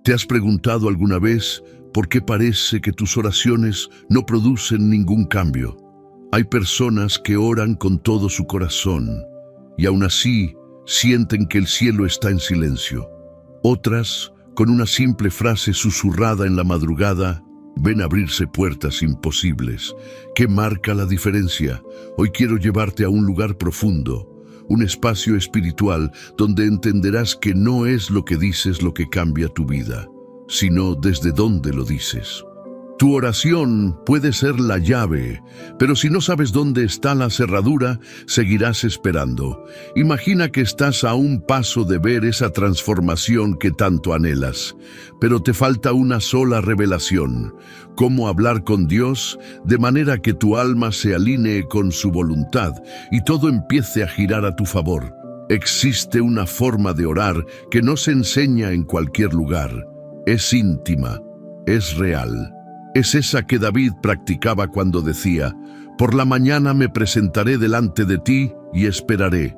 ¿Te has preguntado alguna vez por qué parece que tus oraciones no producen ningún cambio? Hay personas que oran con todo su corazón y aún así sienten que el cielo está en silencio. Otras, con una simple frase susurrada en la madrugada, ven abrirse puertas imposibles. ¿Qué marca la diferencia? Hoy quiero llevarte a un lugar profundo, un espacio espiritual donde entenderás que no es lo que dices lo que cambia tu vida, sino desde dónde lo dices. Tu oración puede ser la llave, pero si no sabes dónde está la cerradura, seguirás esperando. Imagina que estás a un paso de ver esa transformación que tanto anhelas, pero te falta una sola revelación: cómo hablar con Dios de manera que tu alma se alinee con su voluntad y todo empiece a girar a tu favor. Existe una forma de orar que no se enseña en cualquier lugar. Es íntima, es real. Es esa que David practicaba cuando decía: por la mañana me presentaré delante de ti y esperaré.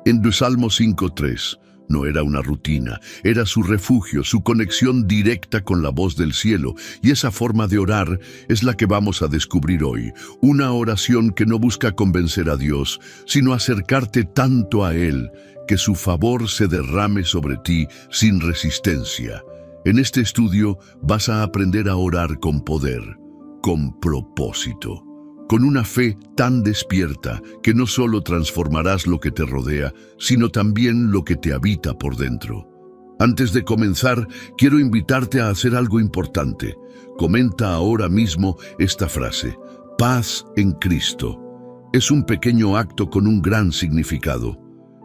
En el Salmo 5:3, no era una rutina, era su refugio, su conexión directa con la voz del cielo. Y esa forma de orar es la que vamos a descubrir hoy. Una oración que no busca convencer a Dios, sino acercarte tanto a Él que su favor se derrame sobre ti sin resistencia. En este estudio vas a aprender a orar con poder, con propósito, con una fe tan despierta que no solo transformarás lo que te rodea, sino también lo que te habita por dentro. Antes de comenzar, quiero invitarte a hacer algo importante. Comenta ahora mismo esta frase: paz en Cristo. Es un pequeño acto con un gran significado.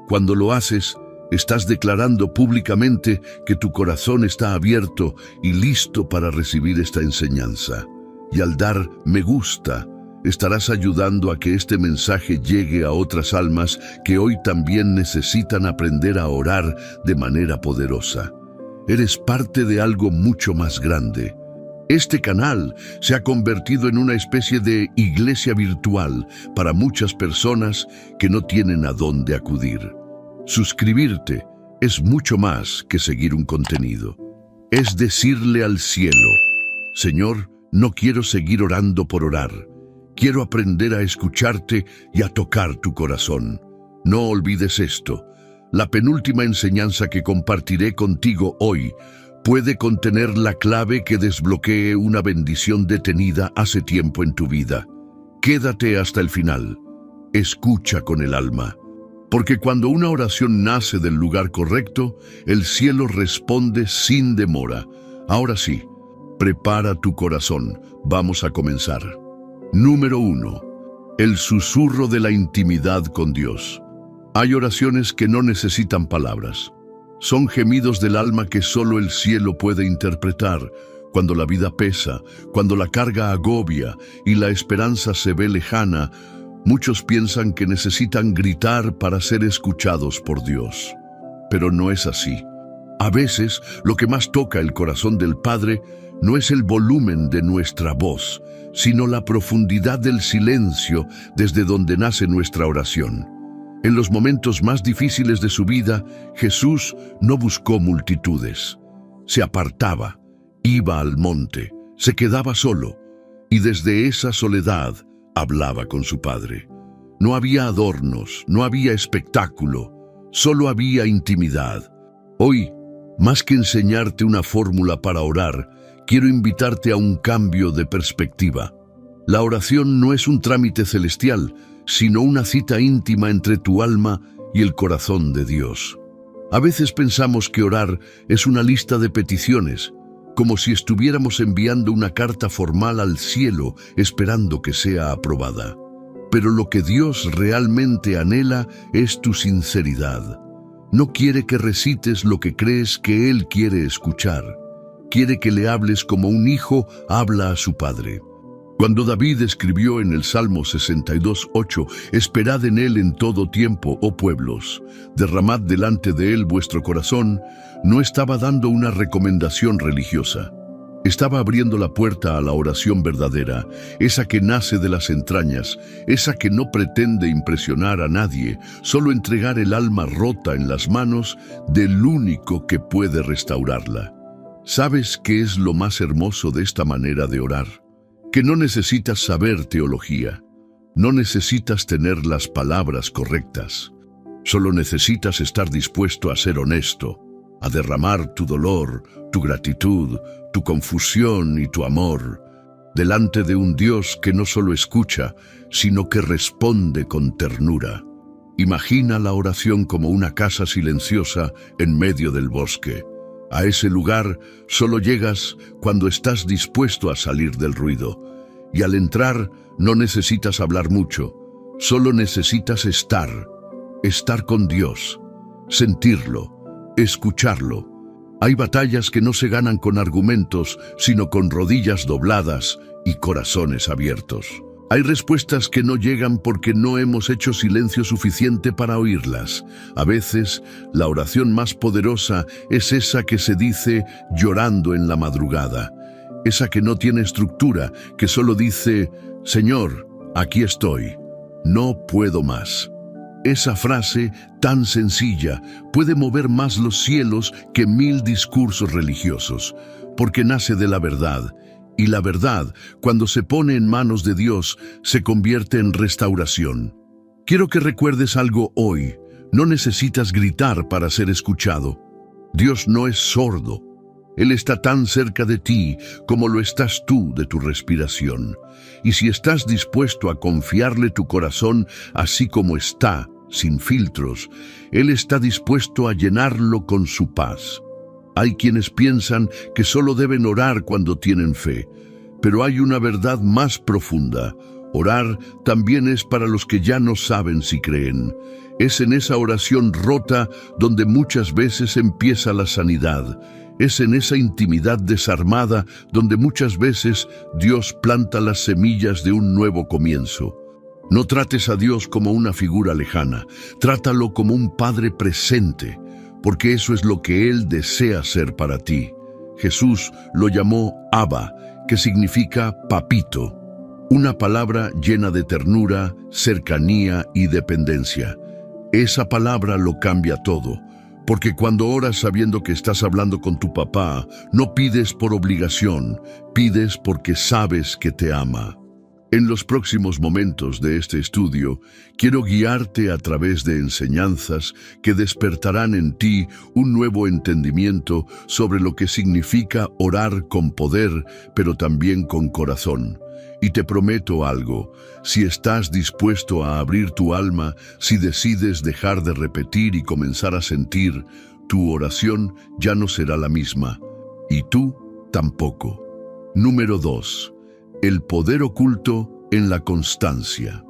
Cuando lo haces, estás declarando públicamente que tu corazón está abierto y listo para recibir esta enseñanza. Y al dar me gusta, estarás ayudando a que este mensaje llegue a otras almas que hoy también necesitan aprender a orar de manera poderosa. Eres parte de algo mucho más grande. Este canal se ha convertido en una especie de iglesia virtual para muchas personas que no tienen a dónde acudir. Suscribirte es mucho más que seguir un contenido. Es decirle al cielo: Señor, no quiero seguir orando por orar. Quiero aprender a escucharte y a tocar tu corazón. No olvides esto: la penúltima enseñanza que compartiré contigo hoy puede contener la clave que desbloquee una bendición detenida hace tiempo en tu vida. Quédate hasta el final. Escucha con el alma. Porque cuando una oración nace del lugar correcto, el cielo responde sin demora. Ahora sí, prepara tu corazón. Vamos a comenzar. Número 1. El susurro de la intimidad con Dios. Hay oraciones que no necesitan palabras. Son gemidos del alma que solo el cielo puede interpretar. Cuando la vida pesa, cuando la carga agobia y la esperanza se ve lejana, muchos piensan que necesitan gritar para ser escuchados por Dios. Pero no es así. A veces, lo que más toca el corazón del Padre no es el volumen de nuestra voz, sino la profundidad del silencio desde donde nace nuestra oración. En los momentos más difíciles de su vida, Jesús no buscó multitudes. Se apartaba, iba al monte, se quedaba solo, y desde esa soledad hablaba con su Padre. No había adornos, no había espectáculo, solo había intimidad. Hoy, más que enseñarte una fórmula para orar, quiero invitarte a un cambio de perspectiva. La oración no es un trámite celestial, sino una cita íntima entre tu alma y el corazón de Dios. A veces pensamos que orar es una lista de peticiones, como si estuviéramos enviando una carta formal al cielo esperando que sea aprobada. Pero lo que Dios realmente anhela es tu sinceridad. No quiere que recites lo que crees que Él quiere escuchar. Quiere que le hables como un hijo habla a su padre. Cuando David escribió en el Salmo 62:8, «Esperad en Él en todo tiempo, oh pueblos, derramad delante de Él vuestro corazón», no estaba dando una recomendación religiosa. Estaba abriendo la puerta a la oración verdadera, esa que nace de las entrañas, esa que no pretende impresionar a nadie, solo entregar el alma rota en las manos del único que puede restaurarla. ¿Sabes qué es lo más hermoso de esta manera de orar? Que no necesitas saber teología, no necesitas tener las palabras correctas. Solo necesitas estar dispuesto a ser honesto, a derramar tu dolor, tu gratitud, tu confusión y tu amor, delante de un Dios que no solo escucha, sino que responde con ternura. Imagina la oración como una casa silenciosa en medio del bosque. A ese lugar solo llegas cuando estás dispuesto a salir del ruido. Y al entrar no necesitas hablar mucho, solo necesitas estar con Dios, sentirlo, escucharlo. Hay batallas que no se ganan con argumentos, sino con rodillas dobladas y corazones abiertos. Hay respuestas que no llegan porque no hemos hecho silencio suficiente para oírlas. A veces, la oración más poderosa es esa que se dice llorando en la madrugada. Esa que no tiene estructura, que solo dice, Señor, aquí estoy, no puedo más. Esa frase tan sencilla puede mover más los cielos que 1000 discursos religiosos, porque nace de la verdad. Y la verdad, cuando se pone en manos de Dios, se convierte en restauración. Quiero que recuerdes algo hoy. No necesitas gritar para ser escuchado. Dios no es sordo. Él está tan cerca de ti como lo estás tú de tu respiración. Y si estás dispuesto a confiarle tu corazón así como está, sin filtros, Él está dispuesto a llenarlo con su paz. Hay quienes piensan que solo deben orar cuando tienen fe, pero hay una verdad más profunda. Orar también es para los que ya no saben si creen. Es en esa oración rota donde muchas veces empieza la sanidad. Es en esa intimidad desarmada donde muchas veces Dios planta las semillas de un nuevo comienzo. No trates a Dios como una figura lejana, trátalo como un Padre presente, porque eso es lo que Él desea ser para ti. Jesús lo llamó Abba, que significa papito, una palabra llena de ternura, cercanía y dependencia. Esa palabra lo cambia todo, porque cuando oras sabiendo que estás hablando con tu papá, no pides por obligación, pides porque sabes que te ama. En los próximos momentos de este estudio, quiero guiarte a través de enseñanzas que despertarán en ti un nuevo entendimiento sobre lo que significa orar con poder, pero también con corazón. Y te prometo algo, si estás dispuesto a abrir tu alma, si decides dejar de repetir y comenzar a sentir, tu oración ya no será la misma. Y tú tampoco. Número 2. El poder oculto en la constancia.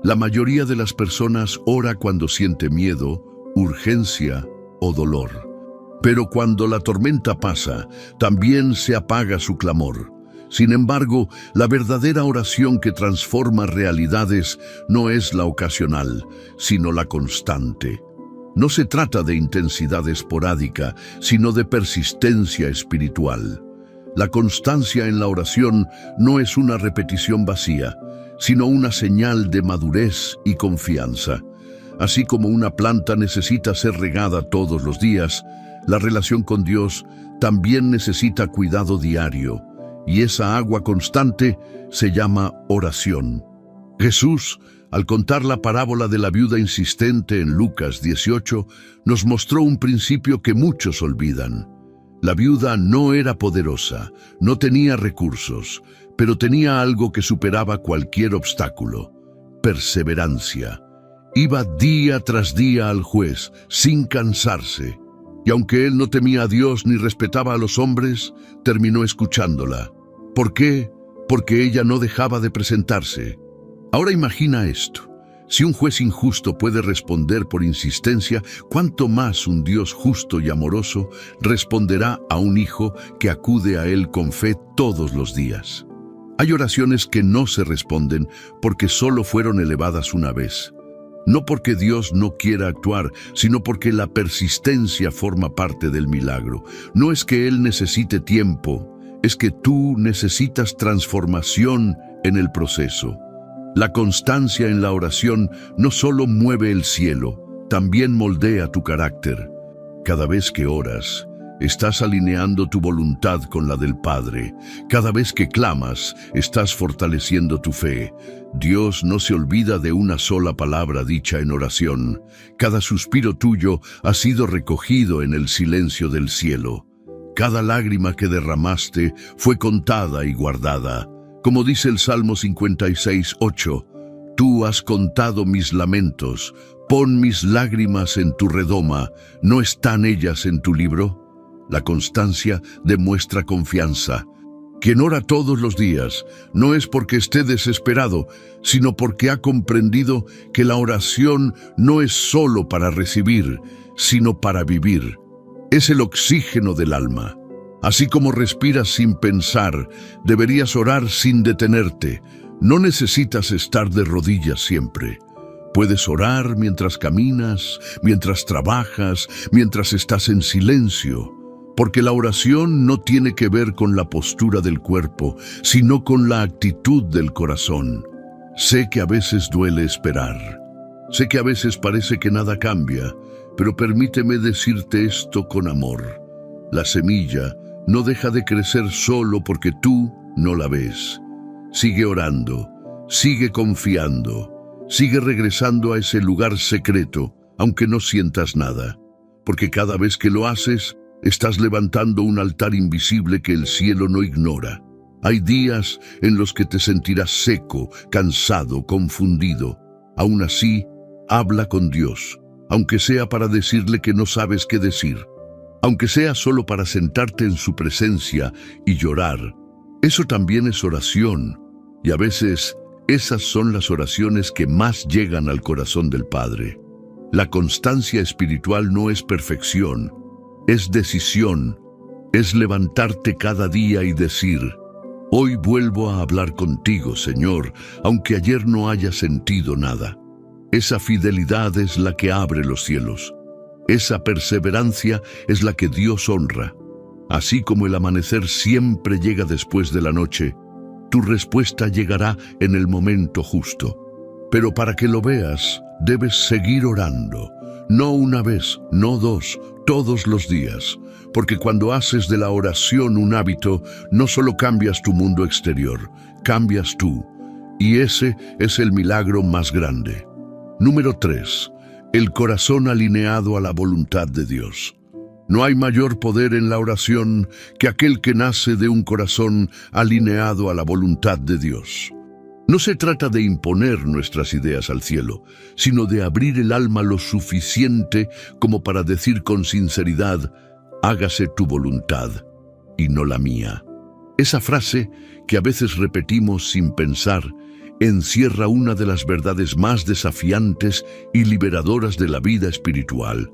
La mayoría de las personas ora cuando siente miedo, urgencia o dolor. Pero cuando la tormenta pasa, también se apaga su clamor. Sin embargo, la verdadera oración que transforma realidades no es la ocasional, sino la constante. No se trata de intensidad esporádica, sino de persistencia espiritual. La constancia en la oración no es una repetición vacía, sino una señal de madurez y confianza. Así como una planta necesita ser regada todos los días, la relación con Dios también necesita cuidado diario, y esa agua constante se llama oración. Jesús, al contar la parábola de la viuda insistente en Lucas 18, nos mostró un principio que muchos olvidan. La viuda no era poderosa, no tenía recursos, pero tenía algo que superaba cualquier obstáculo: perseverancia. Iba día tras día al juez, sin cansarse. Y aunque él no temía a Dios ni respetaba a los hombres, terminó escuchándola. ¿Por qué? Porque ella no dejaba de presentarse. Ahora imagina esto. Si un juez injusto puede responder por insistencia, ¿cuánto más un Dios justo y amoroso responderá a un hijo que acude a Él con fe todos los días? Hay oraciones que no se responden porque solo fueron elevadas una vez. No porque Dios no quiera actuar, sino porque la persistencia forma parte del milagro. No es que Él necesite tiempo, es que tú necesitas transformación en el proceso. La constancia en la oración no solo mueve el cielo, también moldea tu carácter. Cada vez que oras, Estás alineando tu voluntad con la del Padre. Cada vez que clamas, estás fortaleciendo tu fe. Dios no se olvida de una sola palabra dicha en oración. Cada suspiro tuyo ha sido recogido en el silencio del cielo. Cada lágrima que derramaste fue contada y guardada. Como dice el Salmo 56:8, tú has contado mis lamentos, pon mis lágrimas en tu redoma, ¿no están ellas en tu libro? La constancia demuestra confianza. Quien ora todos los días no es porque esté desesperado, sino porque ha comprendido que la oración no es solo para recibir, sino para vivir. Es el oxígeno del alma. Así como respiras sin pensar, deberías orar sin detenerte. No necesitas estar de rodillas siempre. Puedes orar mientras caminas, mientras trabajas, mientras estás en silencio. Porque la oración no tiene que ver con la postura del cuerpo, sino con la actitud del corazón. Sé que a veces duele esperar. Sé que a veces parece que nada cambia, pero permíteme decirte esto con amor. La semilla no deja de crecer solo porque tú no la ves. Sigue orando, sigue confiando, sigue regresando a ese lugar secreto, aunque no sientas nada. Porque cada vez que lo haces, estás levantando un altar invisible que el cielo no ignora. Hay días en los que te sentirás seco, cansado, confundido. Aún así, habla con Dios, aunque sea para decirle que no sabes qué decir. Aunque sea solo para sentarte en su presencia y llorar. Eso también es oración. Y a veces, esas son las oraciones que más llegan al corazón del Padre. La constancia espiritual no es perfección. Es decisión, es levantarte cada día y decir, hoy vuelvo a hablar contigo, Señor, aunque ayer no haya sentido nada. Esa fidelidad es la que abre los cielos. Esa perseverancia es la que Dios honra. Así como el amanecer siempre llega después de la noche, tu respuesta llegará en el momento justo. Pero para que lo veas, debes seguir orando. No una vez, no dos, todos los días, porque cuando haces de la oración un hábito, no solo cambias tu mundo exterior, cambias tú, y ese es el milagro más grande. Número 3. El corazón alineado a la voluntad de Dios. No hay mayor poder en la oración que aquel que nace de un corazón alineado a la voluntad de Dios. No se trata de imponer nuestras ideas al cielo, sino de abrir el alma lo suficiente como para decir con sinceridad, hágase tu voluntad y no la mía. Esa frase, que a veces repetimos sin pensar, encierra una de las verdades más desafiantes y liberadoras de la vida espiritual.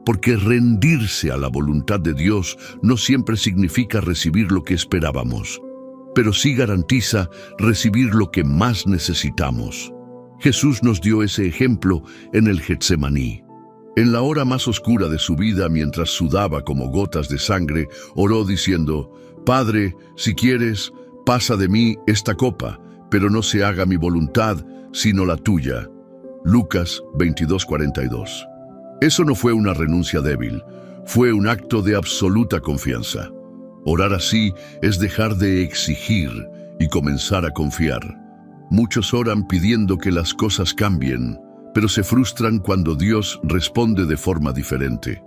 Porque rendirse a la voluntad de Dios no siempre significa recibir lo que esperábamos, pero sí garantiza recibir lo que más necesitamos. Jesús nos dio ese ejemplo en el Getsemaní. En la hora más oscura de su vida, mientras sudaba como gotas de sangre, oró diciendo, Padre, si quieres, pasa de mí esta copa, pero no se haga mi voluntad, sino la tuya. Lucas 22:42. Eso no fue una renuncia débil, fue un acto de absoluta confianza. Orar así es dejar de exigir y comenzar a confiar. Muchos oran pidiendo que las cosas cambien, pero se frustran cuando Dios responde de forma diferente.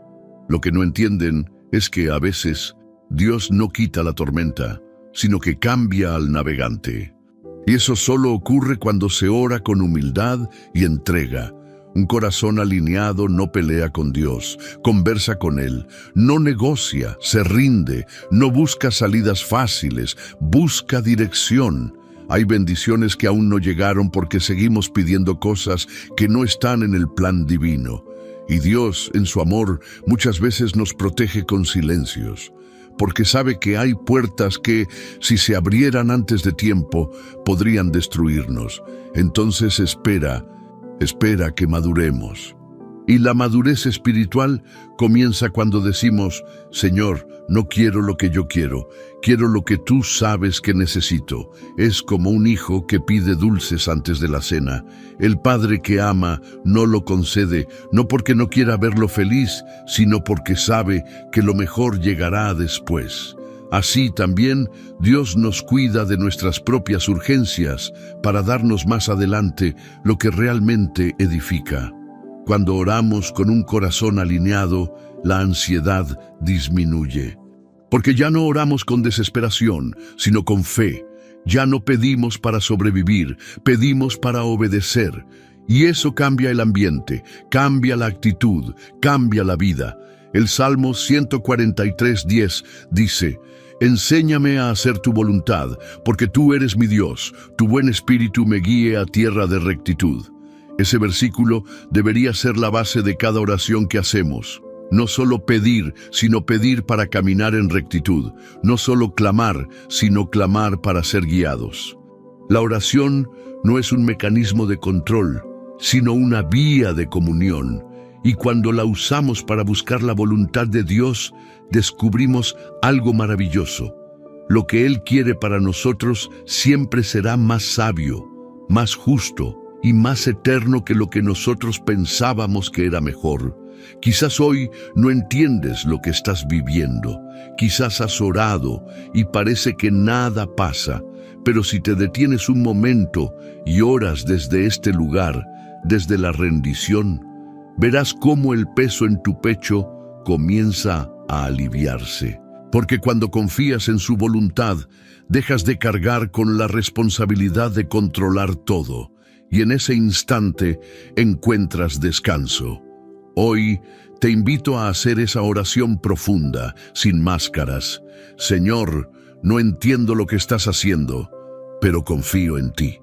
Lo que no entienden es que a veces Dios no quita la tormenta, sino que cambia al navegante. Y eso solo ocurre cuando se ora con humildad y entrega. Un corazón alineado no pelea con Dios, conversa con Él, no negocia, se rinde, no busca salidas fáciles, busca dirección. Hay bendiciones que aún no llegaron porque seguimos pidiendo cosas que no están en el plan divino. Y Dios, en su amor, muchas veces nos protege con silencios, porque sabe que hay puertas que, si se abrieran antes de tiempo, podrían destruirnos. Entonces espera que maduremos. Y la madurez espiritual comienza cuando decimos, Señor, no quiero lo que yo quiero lo que tú sabes que necesito. Es como un hijo que pide dulces antes de la cena. El padre que ama no lo concede, no porque no quiera verlo feliz, sino porque sabe que lo mejor llegará después. Así también Dios nos cuida de nuestras propias urgencias para darnos más adelante lo que realmente edifica. Cuando oramos con un corazón alineado, la ansiedad disminuye. Porque ya no oramos con desesperación, sino con fe. Ya no pedimos para sobrevivir, pedimos para obedecer. Y eso cambia el ambiente, cambia la actitud, cambia la vida. El Salmo 143:10 dice, Enséñame a hacer tu voluntad, porque tú eres mi Dios, tu buen espíritu me guíe a tierra de rectitud. Ese versículo debería ser la base de cada oración que hacemos. No solo pedir, sino pedir para caminar en rectitud. No solo clamar, sino clamar para ser guiados. La oración no es un mecanismo de control, sino una vía de comunión. Y cuando la usamos para buscar la voluntad de Dios, descubrimos algo maravilloso. Lo que Él quiere para nosotros siempre será más sabio, más justo y más eterno que lo que nosotros pensábamos que era mejor. Quizás hoy no entiendes lo que estás viviendo. Quizás has orado y parece que nada pasa. Pero si te detienes un momento y oras desde este lugar, desde la rendición, verás cómo el peso en tu pecho comienza a aliviarse. Porque cuando confías en su voluntad, dejas de cargar con la responsabilidad de controlar todo. Y en ese instante encuentras descanso. Hoy te invito a hacer esa oración profunda, sin máscaras. Señor, no entiendo lo que estás haciendo, pero confío en ti.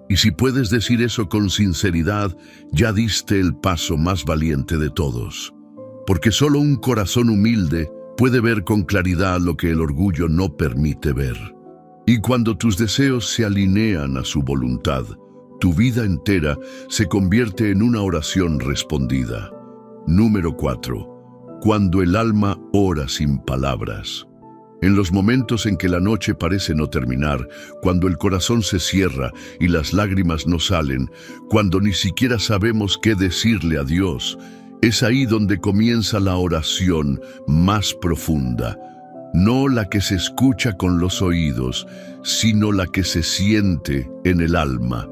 Y si puedes decir eso con sinceridad, ya diste el paso más valiente de todos. Porque solo un corazón humilde puede ver con claridad lo que el orgullo no permite ver. Y cuando tus deseos se alinean a su voluntad, tu vida entera se convierte en una oración respondida. Número 4. Cuando el alma ora sin palabras. En los momentos en que la noche parece no terminar, cuando el corazón se cierra y las lágrimas no salen, cuando ni siquiera sabemos qué decirle a Dios, es ahí donde comienza la oración más profunda. No la que se escucha con los oídos, sino la que se siente en el alma.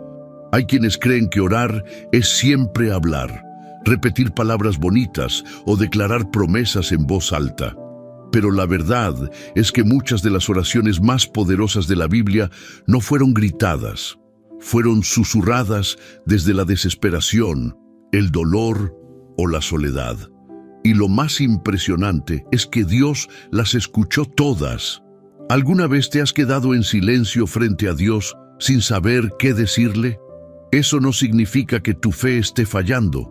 Hay quienes creen que orar es siempre hablar, repetir palabras bonitas o declarar promesas en voz alta. Pero la verdad es que muchas de las oraciones más poderosas de la Biblia no fueron gritadas, fueron susurradas desde la desesperación, el dolor o la soledad. Y lo más impresionante es que Dios las escuchó todas. ¿Alguna vez te has quedado en silencio frente a Dios sin saber qué decirle? Eso no significa que tu fe esté fallando.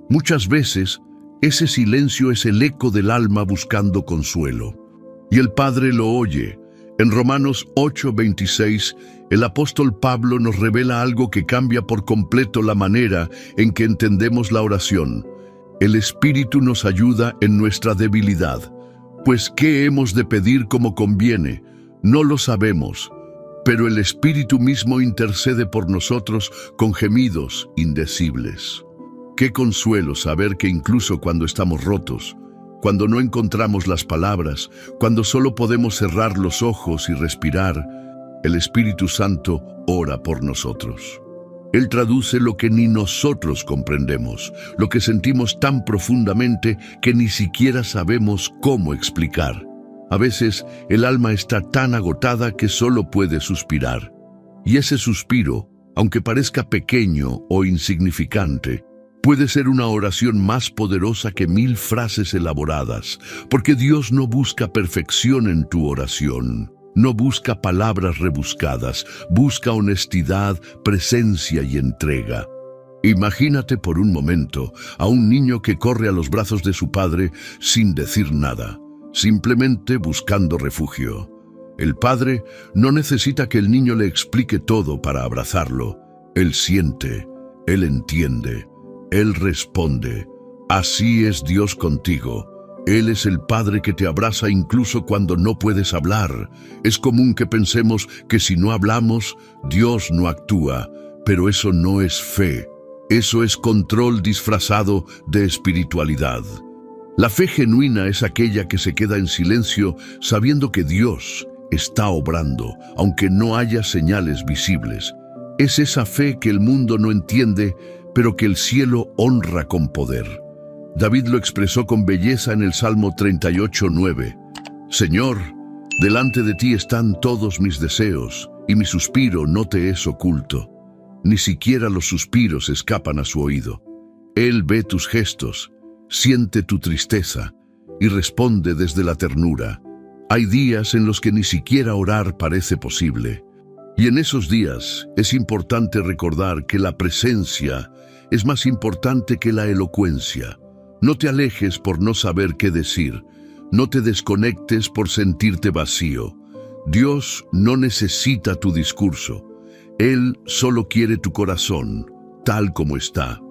Muchas veces, ese silencio es el eco del alma buscando consuelo. Y el Padre lo oye. En Romanos 8:26, el apóstol Pablo nos revela algo que cambia por completo la manera en que entendemos la oración. El Espíritu nos ayuda en nuestra debilidad. Pues, ¿qué hemos de pedir como conviene? No lo sabemos. Pero el Espíritu mismo intercede por nosotros con gemidos indecibles. Qué consuelo saber que incluso cuando estamos rotos, cuando no encontramos las palabras, cuando solo podemos cerrar los ojos y respirar, el Espíritu Santo ora por nosotros. Él traduce lo que ni nosotros comprendemos, lo que sentimos tan profundamente que ni siquiera sabemos cómo explicar. A veces el alma está tan agotada que solo puede suspirar. Y ese suspiro, aunque parezca pequeño o insignificante, puede ser una oración más poderosa que 1000 frases elaboradas, porque Dios no busca perfección en tu oración. No busca palabras rebuscadas, busca honestidad, presencia y entrega. Imagínate por un momento a un niño que corre a los brazos de su padre sin decir nada, simplemente buscando refugio. El padre no necesita que el niño le explique todo para abrazarlo. Él siente, él entiende, él responde. Así es Dios contigo. Él es el Padre que te abraza incluso cuando no puedes hablar. Es común que pensemos que si no hablamos, Dios no actúa, pero eso no es fe. Eso es control disfrazado de espiritualidad. La fe genuina es aquella que se queda en silencio sabiendo que Dios está obrando, aunque no haya señales visibles. Es esa fe que el mundo no entiende, pero que el cielo honra con poder. David lo expresó con belleza en el Salmo 38:9. Señor, delante de ti están todos mis deseos, y mi suspiro no te es oculto. Ni siquiera los suspiros escapan a su oído. Él ve tus gestos, siente tu tristeza, y responde desde la ternura. Hay días en los que ni siquiera orar parece posible. Y en esos días es importante recordar que la presencia es más importante que la elocuencia. No te alejes por no saber qué decir. No te desconectes por sentirte vacío. Dios no necesita tu discurso. Él solo quiere tu corazón, tal como está.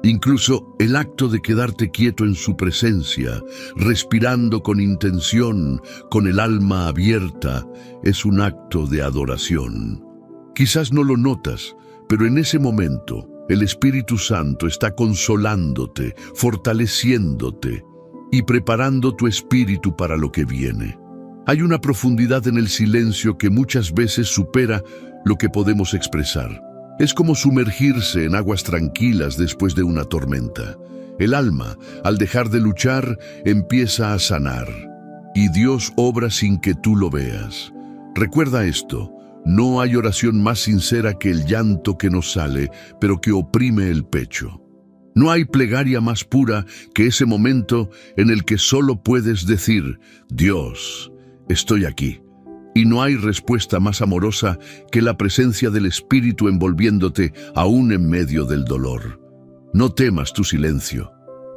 Incluso el acto de quedarte quieto en su presencia, respirando con intención, con el alma abierta, es un acto de adoración. Quizás no lo notas, pero en ese momento, el Espíritu Santo está consolándote, fortaleciéndote y preparando tu espíritu para lo que viene. Hay una profundidad en el silencio que muchas veces supera lo que podemos expresar. Es como sumergirse en aguas tranquilas después de una tormenta. El alma, al dejar de luchar, empieza a sanar. Y Dios obra sin que tú lo veas. Recuerda esto. No hay oración más sincera que el llanto que nos sale, pero que oprime el pecho. No hay plegaria más pura que ese momento en el que solo puedes decir, Dios, estoy aquí. Y no hay respuesta más amorosa que la presencia del Espíritu envolviéndote aún en medio del dolor. No temas tu silencio.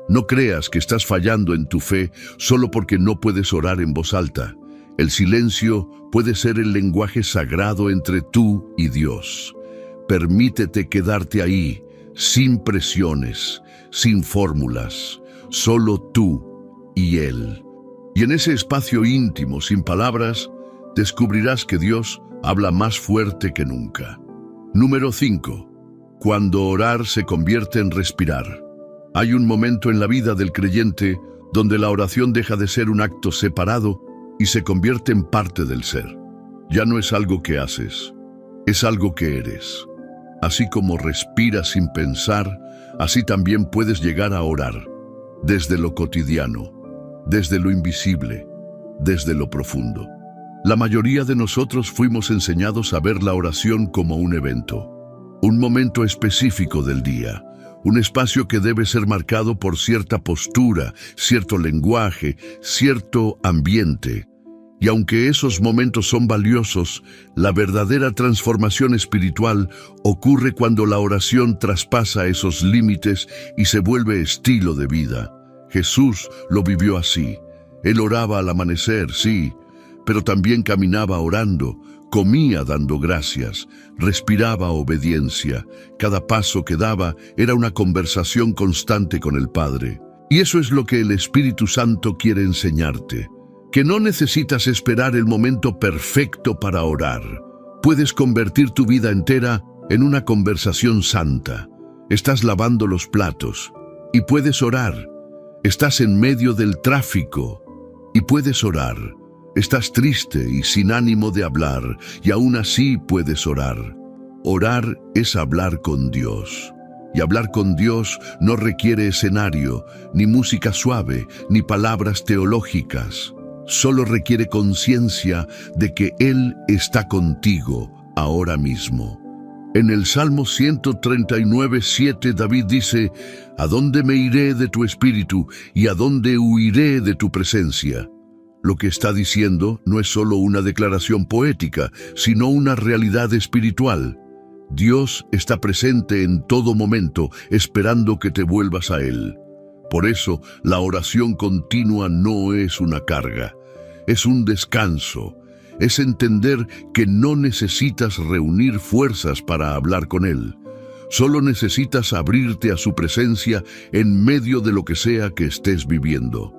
No creas que estás fallando en tu fe solo porque no puedes orar en voz alta. El silencio puede ser el lenguaje sagrado entre tú y Dios. Permítete quedarte ahí, sin presiones, sin fórmulas, solo tú y Él. Y en ese espacio íntimo, sin palabras, descubrirás que Dios habla más fuerte que nunca. Número 5. Cuando orar se convierte en respirar. Hay un momento en la vida del creyente donde la oración deja de ser un acto separado y se convierte en parte del ser. Ya no es algo que haces, es algo que eres. Así como respiras sin pensar, así también puedes llegar a orar, desde lo cotidiano, desde lo invisible, desde lo profundo. La mayoría de nosotros fuimos enseñados a ver la oración como un evento, un momento específico del día, un espacio que debe ser marcado por cierta postura, cierto lenguaje, cierto ambiente. Y aunque esos momentos son valiosos, la verdadera transformación espiritual ocurre cuando la oración traspasa esos límites y se vuelve estilo de vida. Jesús lo vivió así. Él oraba al amanecer, sí, pero también caminaba orando, comía dando gracias, respiraba obediencia. Cada paso que daba era una conversación constante con el Padre. Y eso es lo que el Espíritu Santo quiere enseñarte. Que no necesitas esperar el momento perfecto para orar. Puedes convertir tu vida entera en una conversación santa. Estás lavando los platos y puedes orar. Estás en medio del tráfico y puedes orar. Estás triste y sin ánimo de hablar y aún así puedes orar. Orar es hablar con Dios. Y hablar con Dios no requiere escenario, ni música suave, ni palabras teológicas. Solo requiere conciencia de que Él está contigo ahora mismo. En el Salmo 139:7 David dice, ¿a dónde me iré de tu espíritu y a dónde huiré de tu presencia? Lo que está diciendo no es solo una declaración poética, sino una realidad espiritual. Dios está presente en todo momento, esperando que te vuelvas a Él. Por eso, la oración continua no es una carga, es un descanso. Es entender que no necesitas reunir fuerzas para hablar con Él. Solo necesitas abrirte a su presencia en medio de lo que sea que estés viviendo.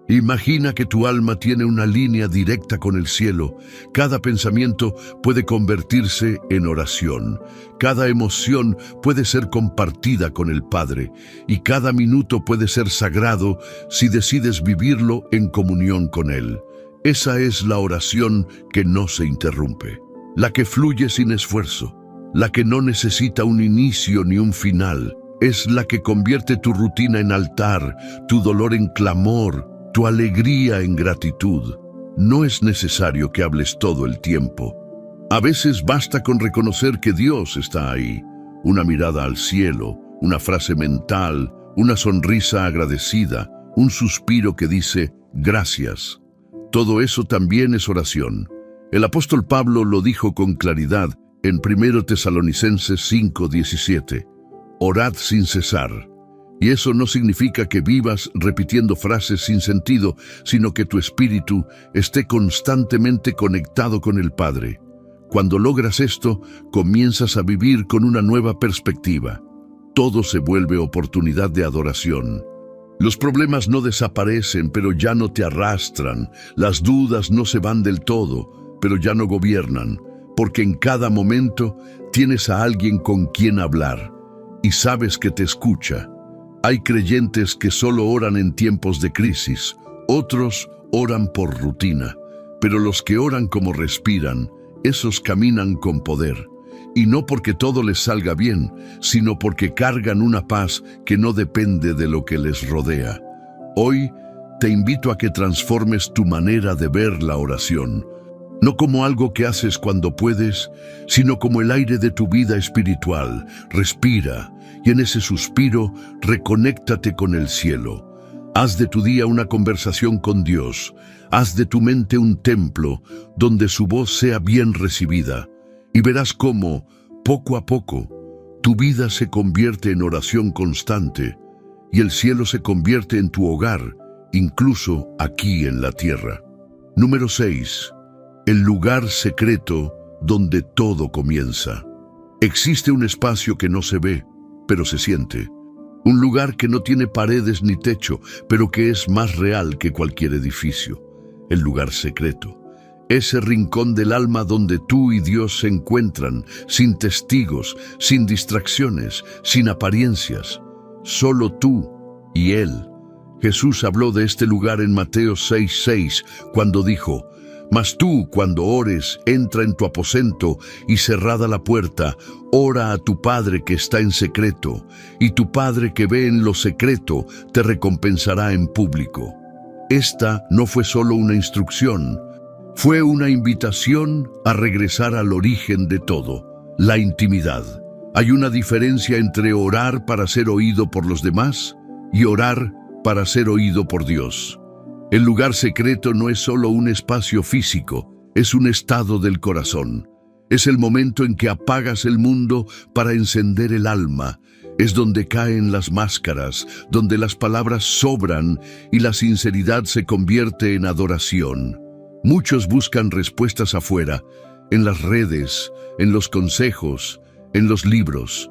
Imagina que tu alma tiene una línea directa con el cielo. Cada pensamiento puede convertirse en oración. Cada emoción puede ser compartida con el Padre. Y cada minuto puede ser sagrado si decides vivirlo en comunión con Él. Esa es la oración que no se interrumpe, la que fluye sin esfuerzo, la que no necesita un inicio ni un final. Es la que convierte tu rutina en altar, tu dolor en clamor, tu alegría en gratitud. No es necesario que hables todo el tiempo. A veces basta con reconocer que Dios está ahí. Una mirada al cielo, una frase mental, una sonrisa agradecida, un suspiro que dice gracias. Todo eso también es oración. El apóstol Pablo lo dijo con claridad en 1 Tesalonicenses 5:17. Orad sin cesar. Y eso no significa que vivas repitiendo frases sin sentido, sino que tu espíritu esté constantemente conectado con el Padre. Cuando logras esto, comienzas a vivir con una nueva perspectiva. Todo se vuelve oportunidad de adoración. Los problemas no desaparecen, pero ya no te arrastran. Las dudas no se van del todo, pero ya no gobiernan, porque en cada momento tienes a alguien con quien hablar y sabes que te escucha. Hay creyentes que solo oran en tiempos de crisis, otros oran por rutina, pero los que oran como respiran, esos caminan con poder. Y no porque todo les salga bien, sino porque cargan una paz que no depende de lo que les rodea. Hoy te invito a que transformes tu manera de ver la oración, no como algo que haces cuando puedes, sino como el aire de tu vida espiritual. Respira, y en ese suspiro, reconéctate con el cielo. Haz de tu día una conversación con Dios. Haz de tu mente un templo donde su voz sea bien recibida. Y verás cómo, poco a poco, tu vida se convierte en oración constante y el cielo se convierte en tu hogar, incluso aquí en la tierra. Número 6. El lugar secreto donde todo comienza. Existe un espacio que no se ve, pero se siente. Un lugar que no tiene paredes ni techo, pero que es más real que cualquier edificio. El lugar secreto. Ese rincón del alma donde tú y Dios se encuentran, sin testigos, sin distracciones, sin apariencias. Solo tú y Él. Jesús habló de este lugar en Mateo 6:6, cuando dijo: Mas tú, cuando ores, entra en tu aposento y cerrada la puerta, ora a tu Padre que está en secreto, y tu Padre que ve en lo secreto te recompensará en público. Esta no fue solo una instrucción, fue una invitación a regresar al origen de todo, la intimidad. Hay una diferencia entre orar para ser oído por los demás y orar para ser oído por Dios. El lugar secreto no es solo un espacio físico, es un estado del corazón. Es el momento en que apagas el mundo para encender el alma. Es donde caen las máscaras, donde las palabras sobran y la sinceridad se convierte en adoración. Muchos buscan respuestas afuera, en las redes, en los consejos, en los libros.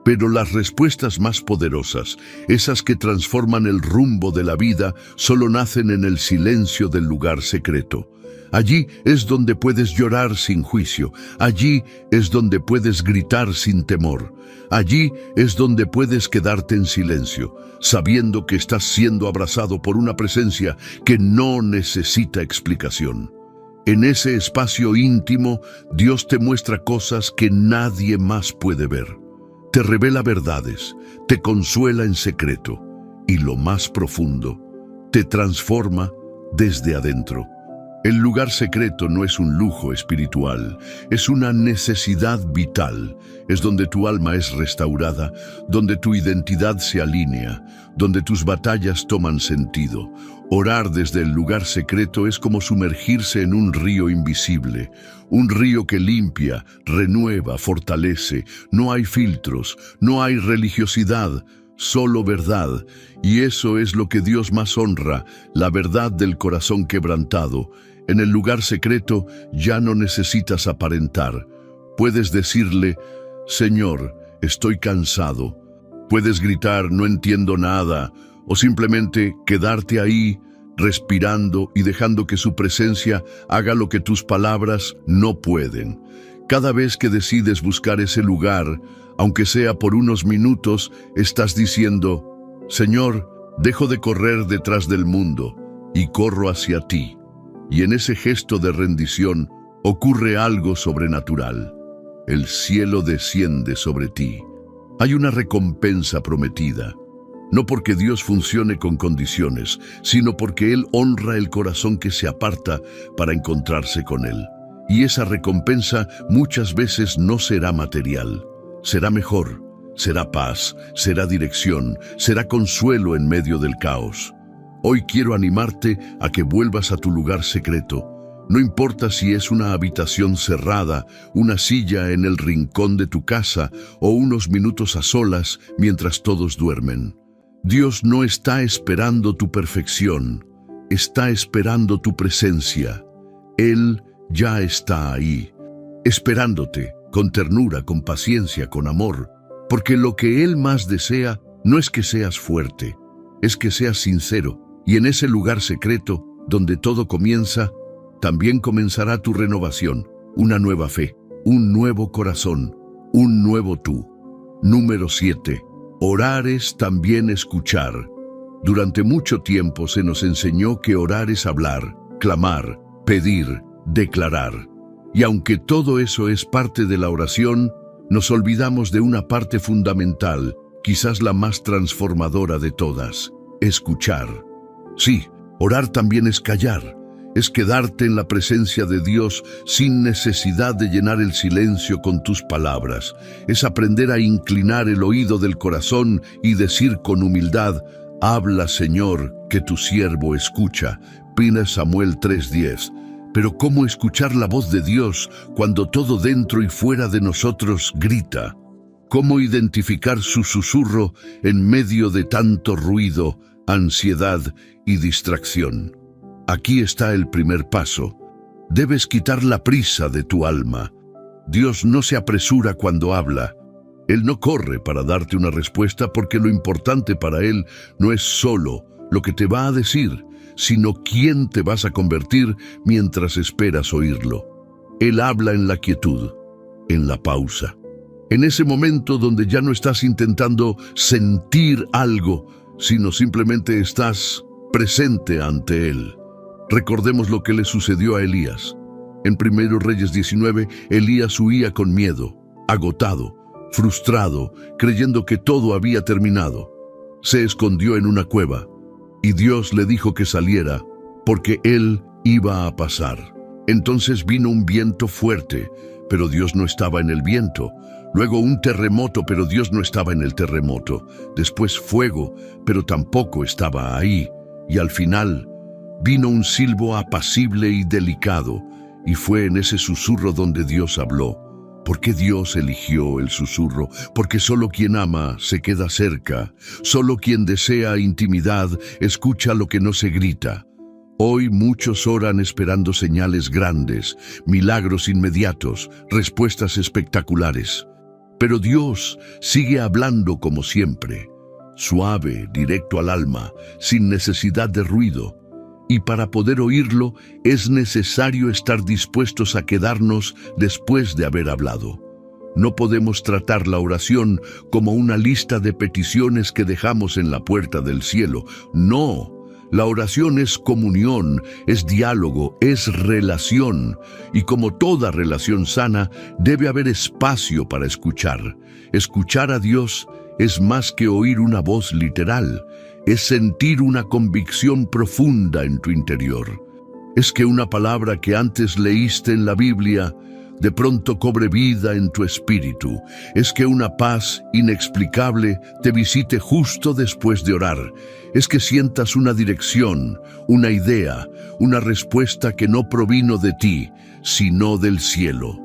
Pero las respuestas más poderosas, esas que transforman el rumbo de la vida, solo nacen en el silencio del lugar secreto. Allí es donde puedes llorar sin juicio. Allí es donde puedes gritar sin temor. Allí es donde puedes quedarte en silencio, sabiendo que estás siendo abrazado por una presencia que no necesita explicación. En ese espacio íntimo, Dios te muestra cosas que nadie más puede ver. Te revela verdades, te consuela en secreto y, lo más profundo, te transforma desde adentro. El lugar secreto no es un lujo espiritual, es una necesidad vital. Es donde tu alma es restaurada, donde tu identidad se alinea, donde tus batallas toman sentido. Orar desde el lugar secreto es como sumergirse en un río invisible, un río que limpia, renueva, fortalece. No hay filtros, no hay religiosidad, solo verdad. Y eso es lo que Dios más honra, la verdad del corazón quebrantado. En el lugar secreto ya no necesitas aparentar. Puedes decirle: Señor, estoy cansado. Puedes gritar, no entiendo nada, o simplemente quedarte ahí, respirando y dejando que su presencia haga lo que tus palabras no pueden. Cada vez que decides buscar ese lugar, aunque sea por unos minutos, estás diciendo: Señor, dejo de correr detrás del mundo y corro hacia ti. Y en ese gesto de rendición ocurre algo sobrenatural. El cielo desciende sobre ti. Hay una recompensa prometida. No porque Dios funcione con condiciones, sino porque Él honra el corazón que se aparta para encontrarse con Él. Y esa recompensa muchas veces no será material. Será mejor, será paz, será dirección, será consuelo en medio del caos. Hoy quiero animarte a que vuelvas a tu lugar secreto. No importa si es una habitación cerrada, una silla en el rincón de tu casa o unos minutos a solas mientras todos duermen. Dios no está esperando tu perfección, está esperando tu presencia. Él ya está ahí, esperándote, con ternura, con paciencia, con amor, porque lo que Él más desea no es que seas fuerte, es que seas sincero, y en ese lugar secreto, donde todo comienza, también comenzará tu renovación, una nueva fe, un nuevo corazón, un nuevo tú. Número 7. Orar es también escuchar. Durante mucho tiempo se nos enseñó que orar es hablar, clamar, pedir, declarar. Y aunque todo eso es parte de la oración, nos olvidamos de una parte fundamental, quizás la más transformadora de todas: escuchar. Sí, orar también es callar. Es quedarte en la presencia de Dios sin necesidad de llenar el silencio con tus palabras. Es aprender a inclinar el oído del corazón y decir con humildad: habla, Señor, que tu siervo escucha. 1 Samuel 3:10. Pero ¿cómo escuchar la voz de Dios cuando todo dentro y fuera de nosotros grita? ¿Cómo identificar su susurro en medio de tanto ruido, ansiedad y distracción? Aquí está el primer paso. Debes quitar la prisa de tu alma. Dios no se apresura cuando habla. Él no corre para darte una respuesta, porque lo importante para Él no es solo lo que te va a decir, sino quién te vas a convertir mientras esperas oírlo. Él habla en la quietud, en la pausa, en ese momento donde ya no estás intentando sentir algo, sino simplemente estás presente ante Él. Recordemos lo que le sucedió a Elías. En 1 Reyes 19, Elías huía con miedo, agotado, frustrado, creyendo que todo había terminado. Se escondió en una cueva, y Dios le dijo que saliera, porque él iba a pasar. Entonces vino un viento fuerte, pero Dios no estaba en el viento. Luego un terremoto, pero Dios no estaba en el terremoto. Después fuego, pero tampoco estaba ahí. Y al final vino un silbo apacible y delicado, y fue en ese susurro donde Dios habló. ¿Por qué Dios eligió el susurro? Porque solo quien ama se queda cerca. Solo quien desea intimidad escucha lo que no se grita. Hoy muchos oran esperando señales grandes, milagros inmediatos, respuestas espectaculares. Pero Dios sigue hablando como siempre, suave, directo al alma, sin necesidad de ruido. Y para poder oírlo es necesario estar dispuestos a quedarnos después de haber hablado. No podemos tratar la oración como una lista de peticiones que dejamos en la puerta del cielo. No, la oración es comunión, es diálogo, es relación. Y como toda relación sana, debe haber espacio para escuchar. Escuchar a Dios es más que oír una voz literal. Es sentir una convicción profunda en tu interior. Es que una palabra que antes leíste en la Biblia de pronto cobre vida en tu espíritu. Es que una paz inexplicable te visite justo después de orar. Es que sientas una dirección, una idea, una respuesta que no provino de ti, sino del cielo.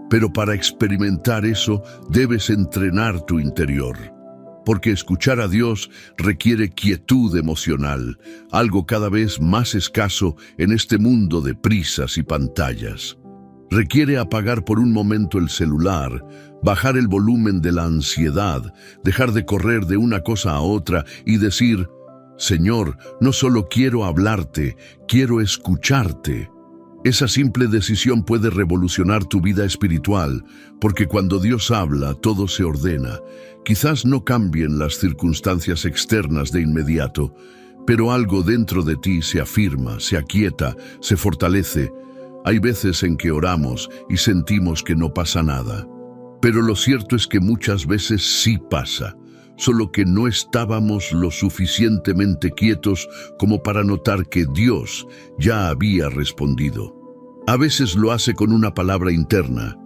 Pero para experimentar eso, debes entrenar tu interior. Porque escuchar a Dios requiere quietud emocional, algo cada vez más escaso en este mundo de prisas y pantallas. Requiere apagar por un momento el celular, bajar el volumen de la ansiedad, dejar de correr de una cosa a otra y decir: Señor, no solo quiero hablarte, quiero escucharte. Esa simple decisión puede revolucionar tu vida espiritual, porque cuando Dios habla, todo se ordena. Quizás no cambien las circunstancias externas de inmediato, pero algo dentro de ti se afirma, se aquieta, se fortalece. Hay veces en que oramos y sentimos que no pasa nada. Pero lo cierto es que muchas veces sí pasa, solo que no estábamos lo suficientemente quietos como para notar que Dios ya había respondido. A veces lo hace con una palabra interna,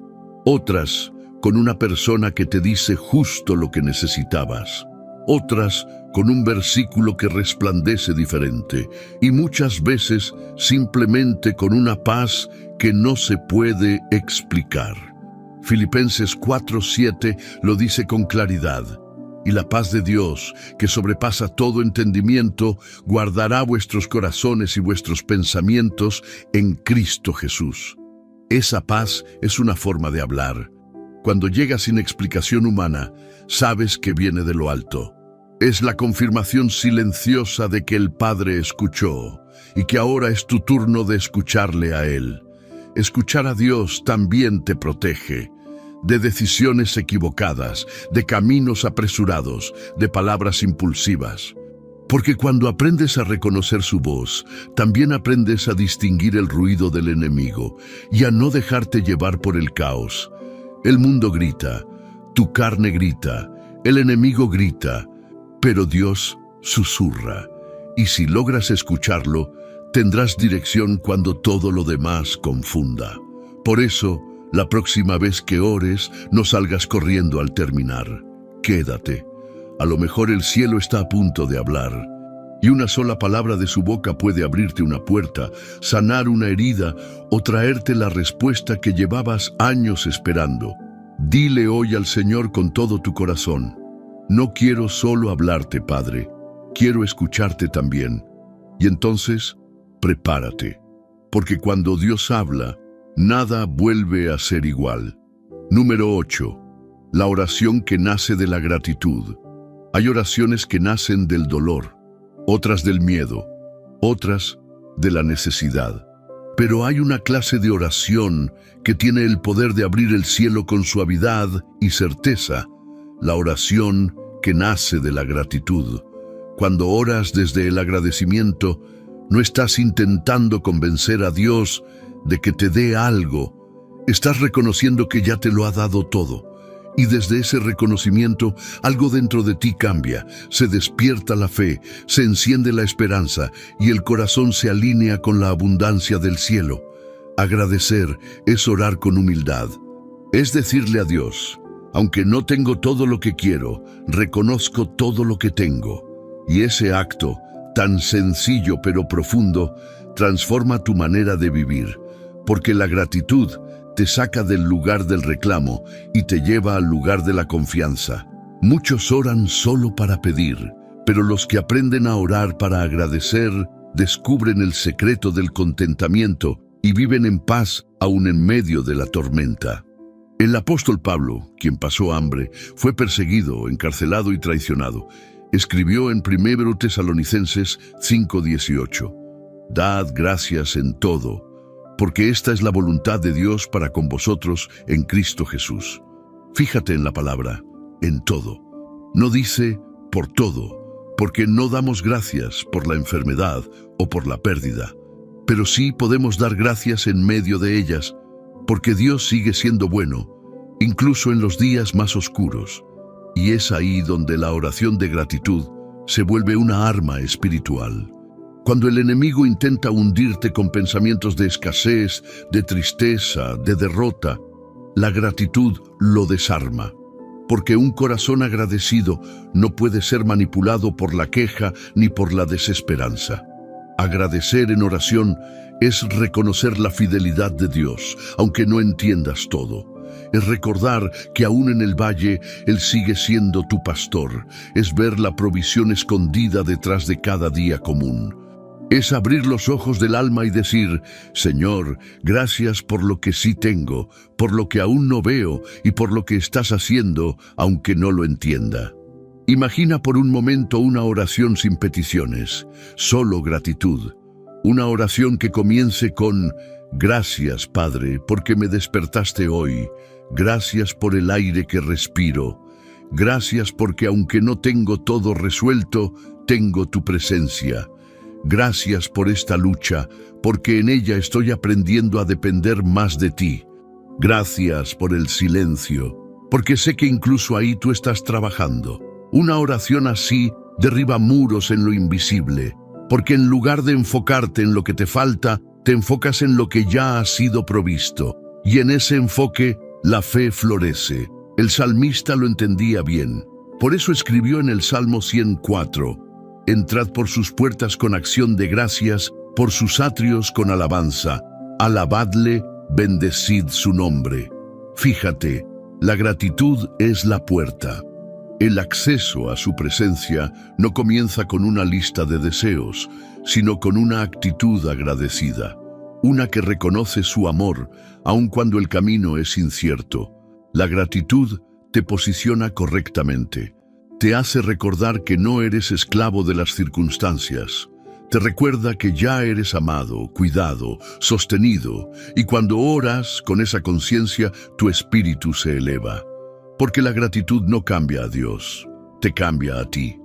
otras con una persona que te dice justo lo que necesitabas, otras con un versículo que resplandece diferente, y muchas veces simplemente con una paz que no se puede explicar. Filipenses 4:7 lo dice con claridad: y la paz de Dios, que sobrepasa todo entendimiento, guardará vuestros corazones y vuestros pensamientos en Cristo Jesús. Esa paz es una forma de hablar. Cuando llega sin explicación humana, sabes que viene de lo alto. Es la confirmación silenciosa de que el Padre escuchó y que ahora es tu turno de escucharle a Él. Escuchar a Dios también te protege de decisiones equivocadas, de caminos apresurados, de palabras impulsivas. Porque cuando aprendes a reconocer su voz, también aprendes a distinguir el ruido del enemigo y a no dejarte llevar por el caos. El mundo grita, tu carne grita, el enemigo grita, pero Dios susurra. Y si logras escucharlo, tendrás dirección cuando todo lo demás confunda. Por eso, la próxima vez que ores, no salgas corriendo al terminar. Quédate. A lo mejor el cielo está a punto de hablar, y una sola palabra de su boca puede abrirte una puerta, sanar una herida o traerte la respuesta que llevabas años esperando. Dile hoy al Señor con todo tu corazón: no quiero solo hablarte, Padre, quiero escucharte también. Y entonces, prepárate, porque cuando Dios habla, nada vuelve a ser igual. Número 8. La oración que nace de la gratitud. Hay oraciones que nacen del dolor, otras del miedo, otras de la necesidad. Pero hay una clase de oración que tiene el poder de abrir el cielo con suavidad y certeza: la oración que nace de la gratitud. Cuando oras desde el agradecimiento, no estás intentando convencer a Dios de que te dé algo. Estás reconociendo que ya te lo ha dado todo. Y desde ese reconocimiento, algo dentro de ti cambia, se despierta la fe, se enciende la esperanza y el corazón se alinea con la abundancia del cielo. Agradecer es orar con humildad. Es decirle a Dios: aunque no tengo todo lo que quiero, reconozco todo lo que tengo. Y ese acto, tan sencillo pero profundo, transforma tu manera de vivir, porque la gratitud te saca del lugar del reclamo y te lleva al lugar de la confianza. Muchos oran solo para pedir, pero los que aprenden a orar para agradecer descubren el secreto del contentamiento y viven en paz aún en medio de la tormenta. El apóstol Pablo, quien pasó hambre, fue perseguido, encarcelado y traicionado. Escribió en 1 Tesalonicenses 5:18: Dad gracias en todo, porque esta es la voluntad de Dios para con vosotros en Cristo Jesús. Fíjate en la palabra, en todo. No dice por todo, porque no damos gracias por la enfermedad o por la pérdida, pero sí podemos dar gracias en medio de ellas, porque Dios sigue siendo bueno, incluso en los días más oscuros. Y es ahí donde la oración de gratitud se vuelve una arma espiritual. Cuando el enemigo intenta hundirte con pensamientos de escasez, de tristeza, de derrota, la gratitud lo desarma. Porque un corazón agradecido no puede ser manipulado por la queja ni por la desesperanza. Agradecer en oración es reconocer la fidelidad de Dios, aunque no entiendas todo. Es recordar que aún en el valle Él sigue siendo tu pastor. Es ver la provisión escondida detrás de cada día común. Es abrir los ojos del alma y decir: Señor, gracias por lo que sí tengo, por lo que aún no veo y por lo que estás haciendo, aunque no lo entienda. Imagina por un momento una oración sin peticiones, solo gratitud. Una oración que comience con: gracias, Padre, porque me despertaste hoy. Gracias por el aire que respiro. Gracias porque aunque no tengo todo resuelto, tengo tu presencia. Gracias por esta lucha, porque en ella estoy aprendiendo a depender más de ti. Gracias por el silencio, porque sé que incluso ahí tú estás trabajando. Una oración así derriba muros en lo invisible, porque en lugar de enfocarte en lo que te falta, te enfocas en lo que ya ha sido provisto. Y en ese enfoque, la fe florece. El salmista lo entendía bien. Por eso escribió en el Salmo 104: Entrad por sus puertas con acción de gracias, por sus atrios con alabanza. Alabadle, bendecid su nombre. Fíjate, la gratitud es la puerta. El acceso a su presencia no comienza con una lista de deseos, sino con una actitud agradecida, una que reconoce su amor, aun cuando el camino es incierto. La gratitud te posiciona correctamente. Te hace recordar que no eres esclavo de las circunstancias. Te recuerda que ya eres amado, cuidado, sostenido, y cuando oras con esa conciencia, tu espíritu se eleva. Porque la gratitud no cambia a Dios, te cambia a ti.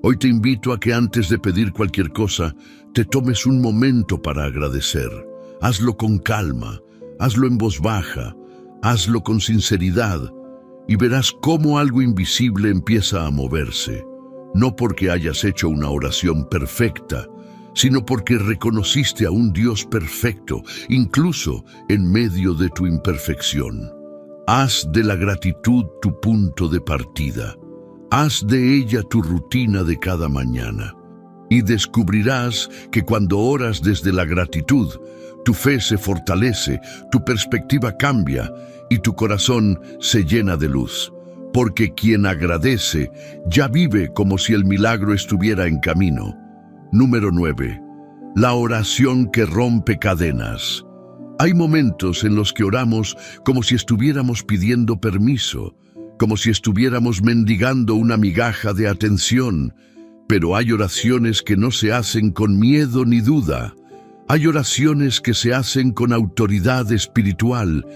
Hoy te invito a que antes de pedir cualquier cosa, te tomes un momento para agradecer. Hazlo con calma, hazlo en voz baja, hazlo con sinceridad, y verás cómo algo invisible empieza a moverse. No porque hayas hecho una oración perfecta, sino porque reconociste a un Dios perfecto, incluso en medio de tu imperfección. Haz de la gratitud tu punto de partida. Haz de ella tu rutina de cada mañana. Y descubrirás que cuando oras desde la gratitud, tu fe se fortalece, tu perspectiva cambia y tu corazón se llena de luz. Porque quien agradece ya vive como si el milagro estuviera en camino. Número 9. La oración que rompe cadenas. Hay momentos en los que oramos como si estuviéramos pidiendo permiso, como si estuviéramos mendigando una migaja de atención. Pero hay oraciones que no se hacen con miedo ni duda. Hay oraciones que se hacen con autoridad espiritual,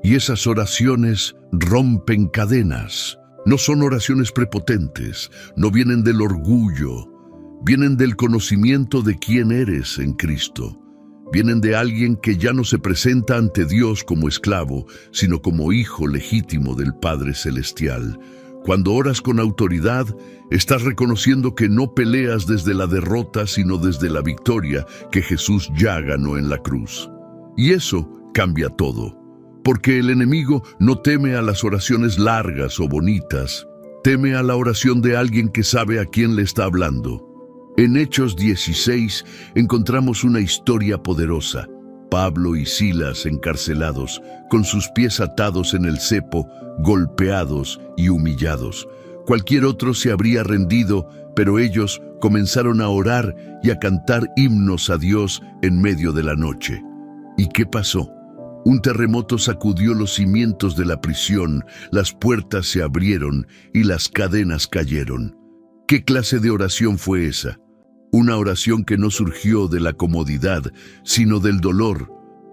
y esas oraciones rompen cadenas. No son oraciones prepotentes, no vienen del orgullo, vienen del conocimiento de quién eres en Cristo. Vienen de alguien que ya no se presenta ante Dios como esclavo, sino como hijo legítimo del Padre Celestial. Cuando oras con autoridad, estás reconociendo que no peleas desde la derrota, sino desde la victoria que Jesús ya ganó en la cruz. Y eso cambia todo, porque el enemigo no teme a las oraciones largas o bonitas, teme a la oración de alguien que sabe a quién le está hablando. En Hechos 16 encontramos una historia poderosa. Pablo y Silas encarcelados, con sus pies atados en el cepo, golpeados y humillados. Cualquier otro se habría rendido, pero ellos comenzaron a orar y a cantar himnos a Dios en medio de la noche. ¿Y qué pasó? Un terremoto sacudió los cimientos de la prisión, las puertas se abrieron y las cadenas cayeron. ¿Qué clase de oración fue esa? Una oración que no surgió de la comodidad, sino del dolor,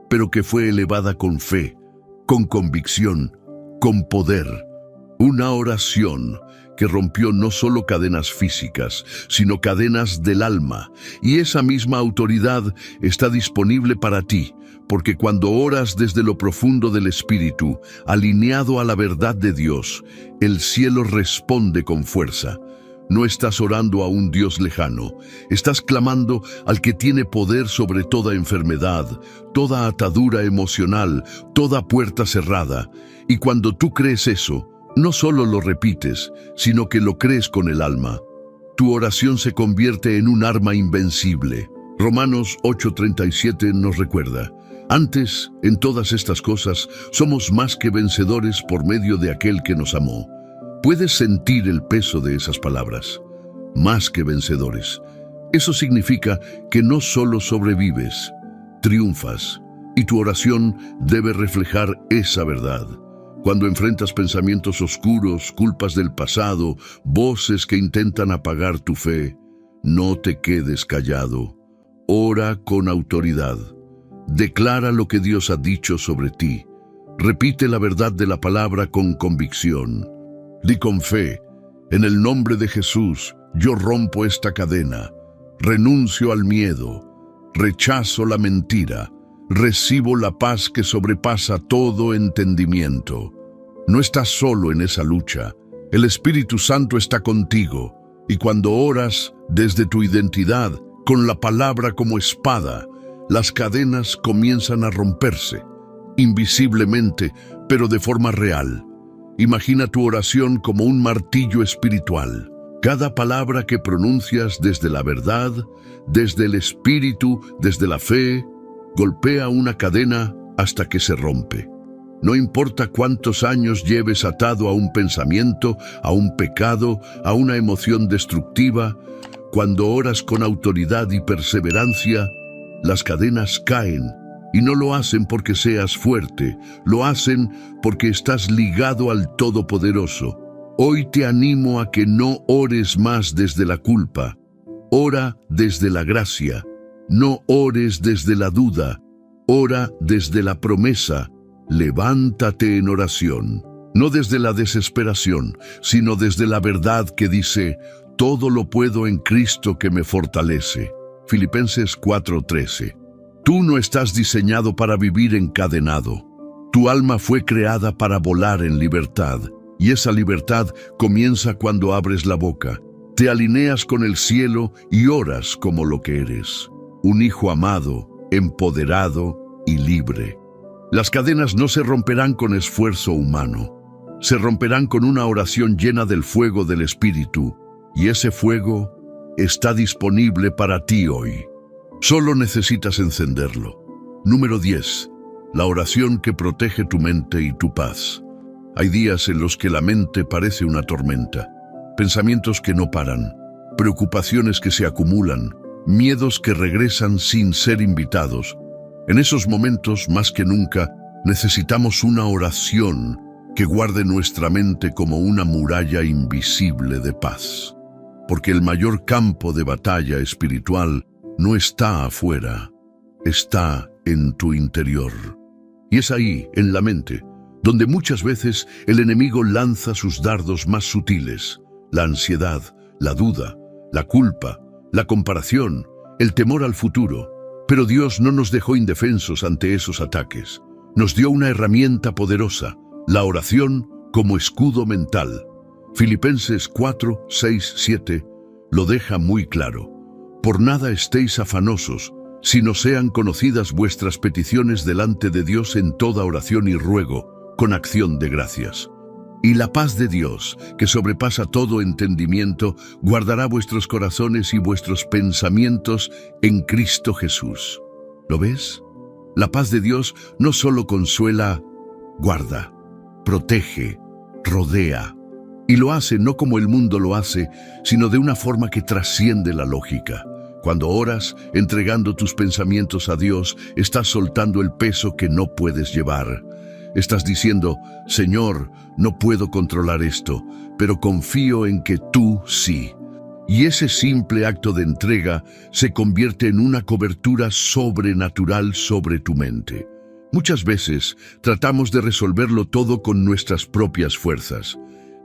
pero que fue elevada con fe, con convicción, con poder. Una oración que rompió no solo cadenas físicas, sino cadenas del alma. Y esa misma autoridad está disponible para ti, porque cuando oras desde lo profundo del Espíritu, alineado a la verdad de Dios, el cielo responde con fuerza. No estás orando a un Dios lejano, estás clamando al que tiene poder sobre toda enfermedad, toda atadura emocional, toda puerta cerrada. Y cuando tú crees eso, no solo lo repites, sino que lo crees con el alma. Tu oración se convierte en un arma invencible. Romanos 8:37 nos recuerda: antes, en todas estas cosas, somos más que vencedores por medio de aquel que nos amó. ¿Puedes sentir el peso de esas palabras? Más que vencedores. Eso significa que no solo sobrevives, triunfas, y tu oración debe reflejar esa verdad. Cuando enfrentas pensamientos oscuros, culpas del pasado, voces que intentan apagar tu fe, no te quedes callado. Ora con autoridad. Declara lo que Dios ha dicho sobre ti. Repite la verdad de la palabra con convicción. Di con fe: en el nombre de Jesús, yo rompo esta cadena. Renuncio al miedo. Rechazo la mentira. Recibo la paz que sobrepasa todo entendimiento. No estás solo en esa lucha. El Espíritu Santo está contigo. Y cuando oras desde tu identidad, con la palabra como espada, las cadenas comienzan a romperse, invisiblemente, pero de forma real. Imagina tu oración como un martillo espiritual. Cada palabra que pronuncias desde la verdad, desde el Espíritu, desde la fe, golpea una cadena hasta que se rompe. No importa cuántos años lleves atado a un pensamiento, a un pecado, a una emoción destructiva, cuando oras con autoridad y perseverancia, las cadenas caen, y no lo hacen porque seas fuerte, lo hacen porque estás ligado al Todopoderoso. Hoy te animo a que no ores más desde la culpa. Ora desde la gracia. No ores desde la duda. Ora desde la promesa. Levántate en oración. No desde la desesperación, sino desde la verdad que dice: todo lo puedo en Cristo que me fortalece. Filipenses 4:13. Tú no estás diseñado para vivir encadenado. Tu alma fue creada para volar en libertad. Y esa libertad comienza cuando abres la boca. Te alineas con el cielo y oras como lo que eres. Un hijo amado, empoderado y libre. Las cadenas no se romperán con esfuerzo humano. Se romperán con una oración llena del fuego del Espíritu. Y ese fuego está disponible para ti hoy. Solo necesitas encenderlo. Número 10. La oración que protege tu mente y tu paz. Hay días en los que la mente parece una tormenta, pensamientos que no paran, preocupaciones que se acumulan, miedos que regresan sin ser invitados. En esos momentos, más que nunca, necesitamos una oración que guarde nuestra mente como una muralla invisible de paz. Porque el mayor campo de batalla espiritual no está afuera, está en tu interior. Y es ahí, en la mente, donde muchas veces el enemigo lanza sus dardos más sutiles: la ansiedad, la duda, la culpa, la comparación, el temor al futuro. Pero Dios no nos dejó indefensos ante esos ataques. Nos dio una herramienta poderosa, la oración como escudo mental. Filipenses 4, 6, 7 lo deja muy claro. Por nada estéis afanosos, sino sean conocidas vuestras peticiones delante de Dios en toda oración y ruego, con acción de gracias. Y la paz de Dios, que sobrepasa todo entendimiento, guardará vuestros corazones y vuestros pensamientos en Cristo Jesús. ¿Lo ves? La paz de Dios no solo consuela, guarda, protege, rodea. Y lo hace no como el mundo lo hace, sino de una forma que trasciende la lógica. Cuando oras, entregando tus pensamientos a Dios, estás soltando el peso que no puedes llevar. Estás diciendo: Señor, no puedo controlar esto, pero confío en que tú sí. Y ese simple acto de entrega se convierte en una cobertura sobrenatural sobre tu mente. Muchas veces tratamos de resolverlo todo con nuestras propias fuerzas.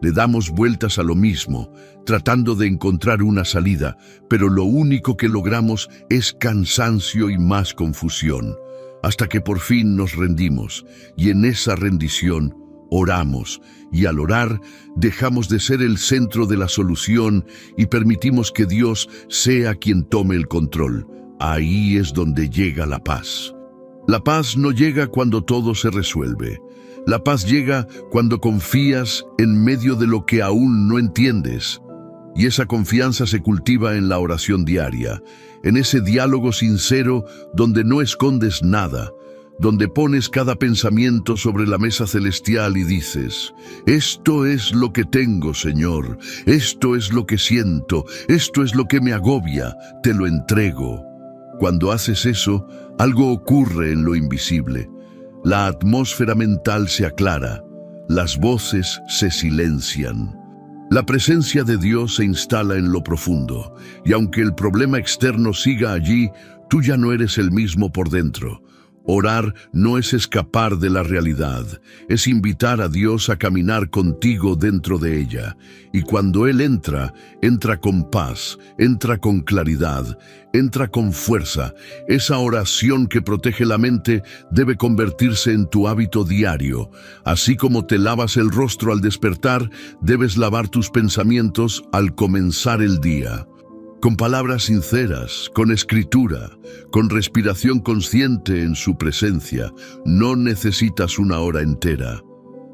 Le damos vueltas a lo mismo, tratando de encontrar una salida, pero lo único que logramos es cansancio y más confusión. Hasta que por fin nos rendimos, y en esa rendición oramos, y al orar dejamos de ser el centro de la solución y permitimos que Dios sea quien tome el control. Ahí es donde llega la paz. La paz no llega cuando todo se resuelve. La paz llega cuando confías en medio de lo que aún no entiendes. Y esa confianza se cultiva en la oración diaria, en ese diálogo sincero donde no escondes nada, donde pones cada pensamiento sobre la mesa celestial y dices: esto es lo que tengo, Señor, esto es lo que siento, esto es lo que me agobia, te lo entrego. Cuando haces eso, algo ocurre en lo invisible. La atmósfera mental se aclara, las voces se silencian. La presencia de Dios se instala en lo profundo, y aunque el problema externo siga allí, tú ya no eres el mismo por dentro. Orar no es escapar de la realidad, es invitar a Dios a caminar contigo dentro de ella. Y cuando Él entra, entra con paz, entra con claridad, entra con fuerza. Esa oración que protege la mente debe convertirse en tu hábito diario. Así como te lavas el rostro al despertar, debes lavar tus pensamientos al comenzar el día. Con palabras sinceras, con escritura, con respiración consciente en su presencia. No necesitas una hora entera.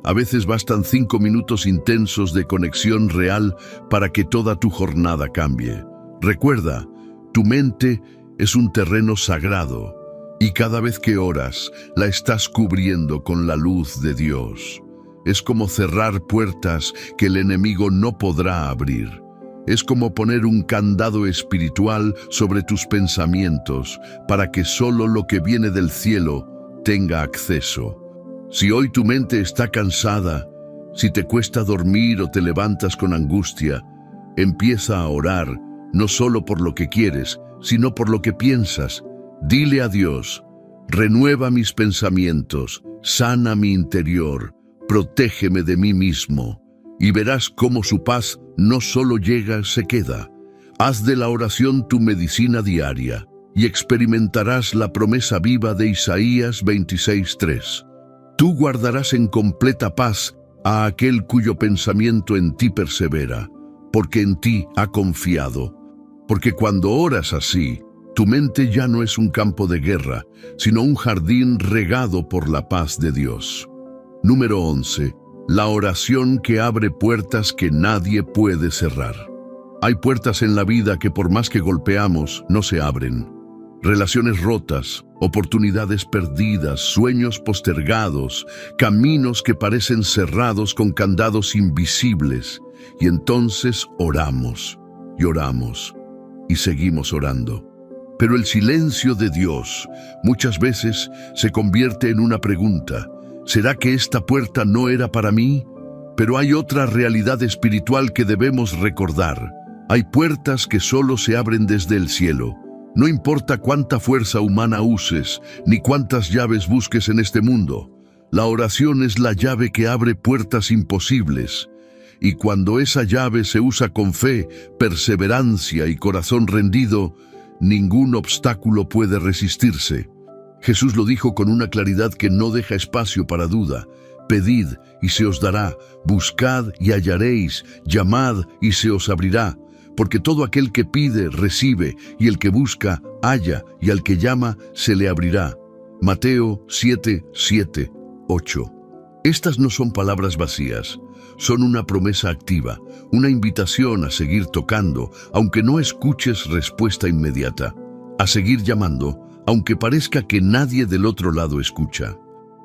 A veces bastan 5 minutos intensos de conexión real para que toda tu jornada cambie. Recuerda, tu mente es un terreno sagrado y cada vez que oras, la estás cubriendo con la luz de Dios. Es como cerrar puertas que el enemigo no podrá abrir. Es como poner un candado espiritual sobre tus pensamientos para que solo lo que viene del cielo tenga acceso. Si hoy tu mente está cansada, si te cuesta dormir o te levantas con angustia, empieza a orar, no solo por lo que quieres, sino por lo que piensas. Dile a Dios: renueva mis pensamientos, sana mi interior, protégeme de mí mismo. Y verás cómo su paz no solo llega, se queda. Haz de la oración tu medicina diaria y experimentarás la promesa viva de Isaías 26:3. Tú guardarás en completa paz a aquel cuyo pensamiento en ti persevera, porque en ti ha confiado. Porque cuando oras así, tu mente ya no es un campo de guerra, sino un jardín regado por la paz de Dios. Número 11. La oración que abre puertas que nadie puede cerrar. Hay puertas en la vida que por más que golpeamos, no se abren. Relaciones rotas, oportunidades perdidas, sueños postergados, caminos que parecen cerrados con candados invisibles. Y entonces oramos, y oramos, y seguimos orando. Pero el silencio de Dios muchas veces se convierte en una pregunta: ¿será que esta puerta no era para mí? Pero hay otra realidad espiritual que debemos recordar. Hay puertas que solo se abren desde el cielo. No importa cuánta fuerza humana uses, ni cuántas llaves busques en este mundo. La oración es la llave que abre puertas imposibles. Y cuando esa llave se usa con fe, perseverancia y corazón rendido, ningún obstáculo puede resistirse. Jesús lo dijo con una claridad que no deja espacio para duda: pedid y se os dará, buscad y hallaréis, llamad y se os abrirá. Porque todo aquel que pide, recibe, y el que busca, halla, y al que llama, se le abrirá. Mateo 7:7, 8. Estas no son palabras vacías, son una promesa activa, una invitación a seguir tocando, aunque no escuches respuesta inmediata, a seguir llamando, aunque parezca que nadie del otro lado escucha.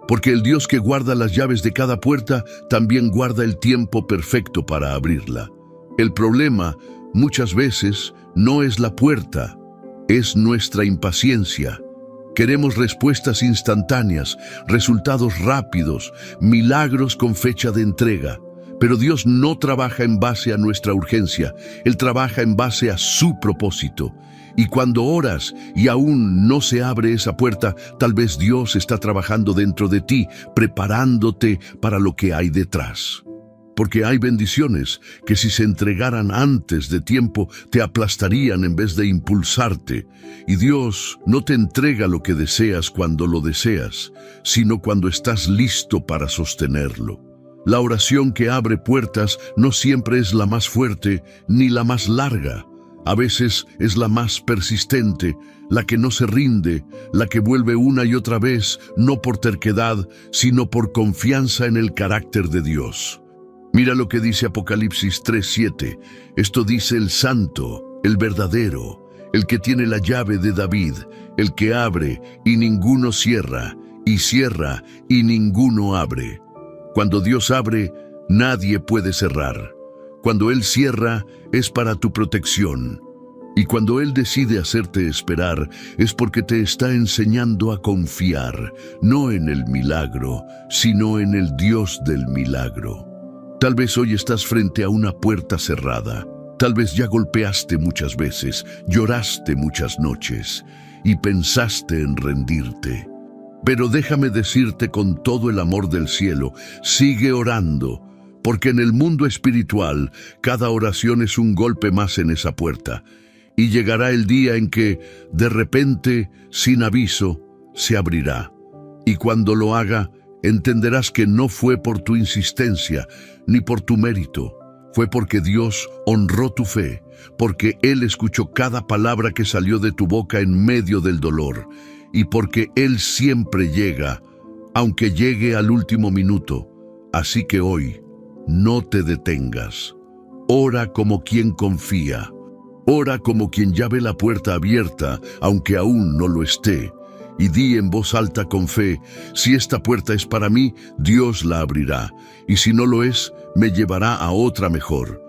Porque el Dios que guarda las llaves de cada puerta también guarda el tiempo perfecto para abrirla. El problema, muchas veces, no es la puerta, es nuestra impaciencia. Queremos respuestas instantáneas, resultados rápidos, milagros con fecha de entrega. Pero Dios no trabaja en base a nuestra urgencia, Él trabaja en base a su propósito. Y cuando oras y aún no se abre esa puerta, tal vez Dios está trabajando dentro de ti, preparándote para lo que hay detrás. Porque hay bendiciones que si se entregaran antes de tiempo te aplastarían en vez de impulsarte. Y Dios no te entrega lo que deseas cuando lo deseas, sino cuando estás listo para sostenerlo. La oración que abre puertas no siempre es la más fuerte ni la más larga. A veces es la más persistente, la que no se rinde, la que vuelve una y otra vez, no por terquedad, sino por confianza en el carácter de Dios. Mira lo que dice Apocalipsis 3:7. Esto dice el santo, el verdadero, el que tiene la llave de David, el que abre y ninguno cierra, y cierra, y ninguno abre. Cuando Dios abre, nadie puede cerrar. Cuando Él cierra, es para tu protección. Y cuando Él decide hacerte esperar, es porque te está enseñando a confiar, no en el milagro, sino en el Dios del milagro. Tal vez hoy estás frente a una puerta cerrada. Tal vez ya golpeaste muchas veces, lloraste muchas noches y pensaste en rendirte. Pero déjame decirte con todo el amor del cielo, sigue orando, porque en el mundo espiritual cada oración es un golpe más en esa puerta. Y llegará el día en que, de repente, sin aviso, se abrirá. Y cuando lo haga, entenderás que no fue por tu insistencia, ni por tu mérito. Fue porque Dios honró tu fe, porque Él escuchó cada palabra que salió de tu boca en medio del dolor, y porque Él siempre llega, aunque llegue al último minuto. Así que hoy, no te detengas. Ora como quien confía. Ora como quien ya ve la puerta abierta, aunque aún no lo esté. Y di en voz alta con fe, si esta puerta es para mí, Dios la abrirá. Y si no lo es, me llevará a otra mejor.